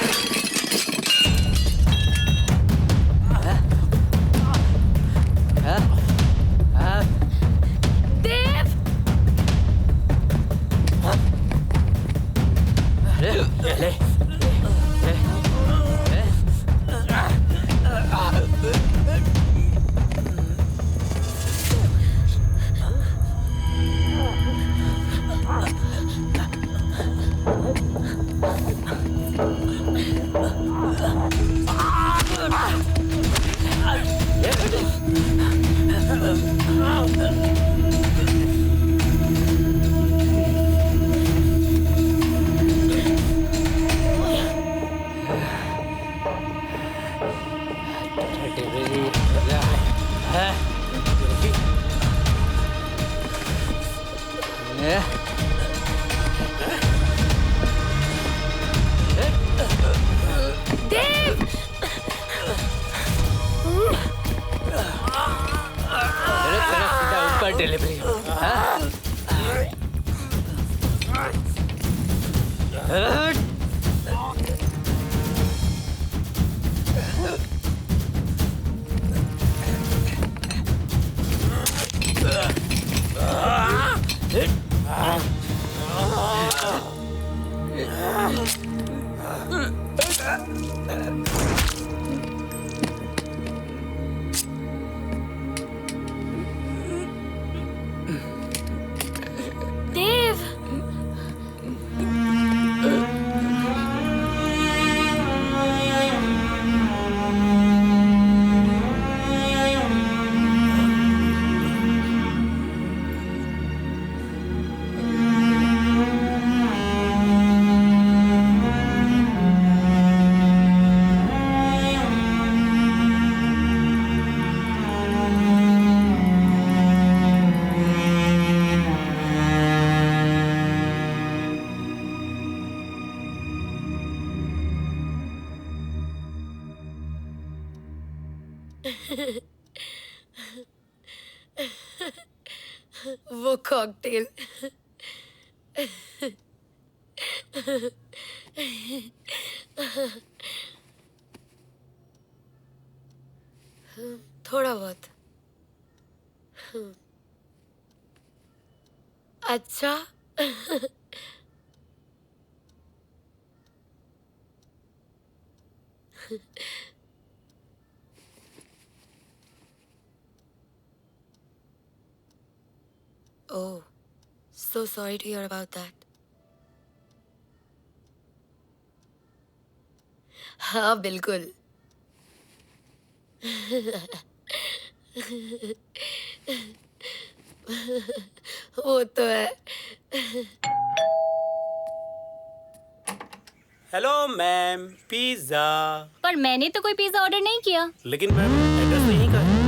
देव! ले ले डिलीवरी देव! वो कॉकटेल। थोड़ा बहुत। अच्छा। Oh, so sorry to hear about that. हाँ बिल्कुल। वो तो है। Hello ma'am, pizza. पर मैंने तो कोई पिज्जा ऑर्डर नहीं किया। लेकिन मैम एड्रेस नहीं का है।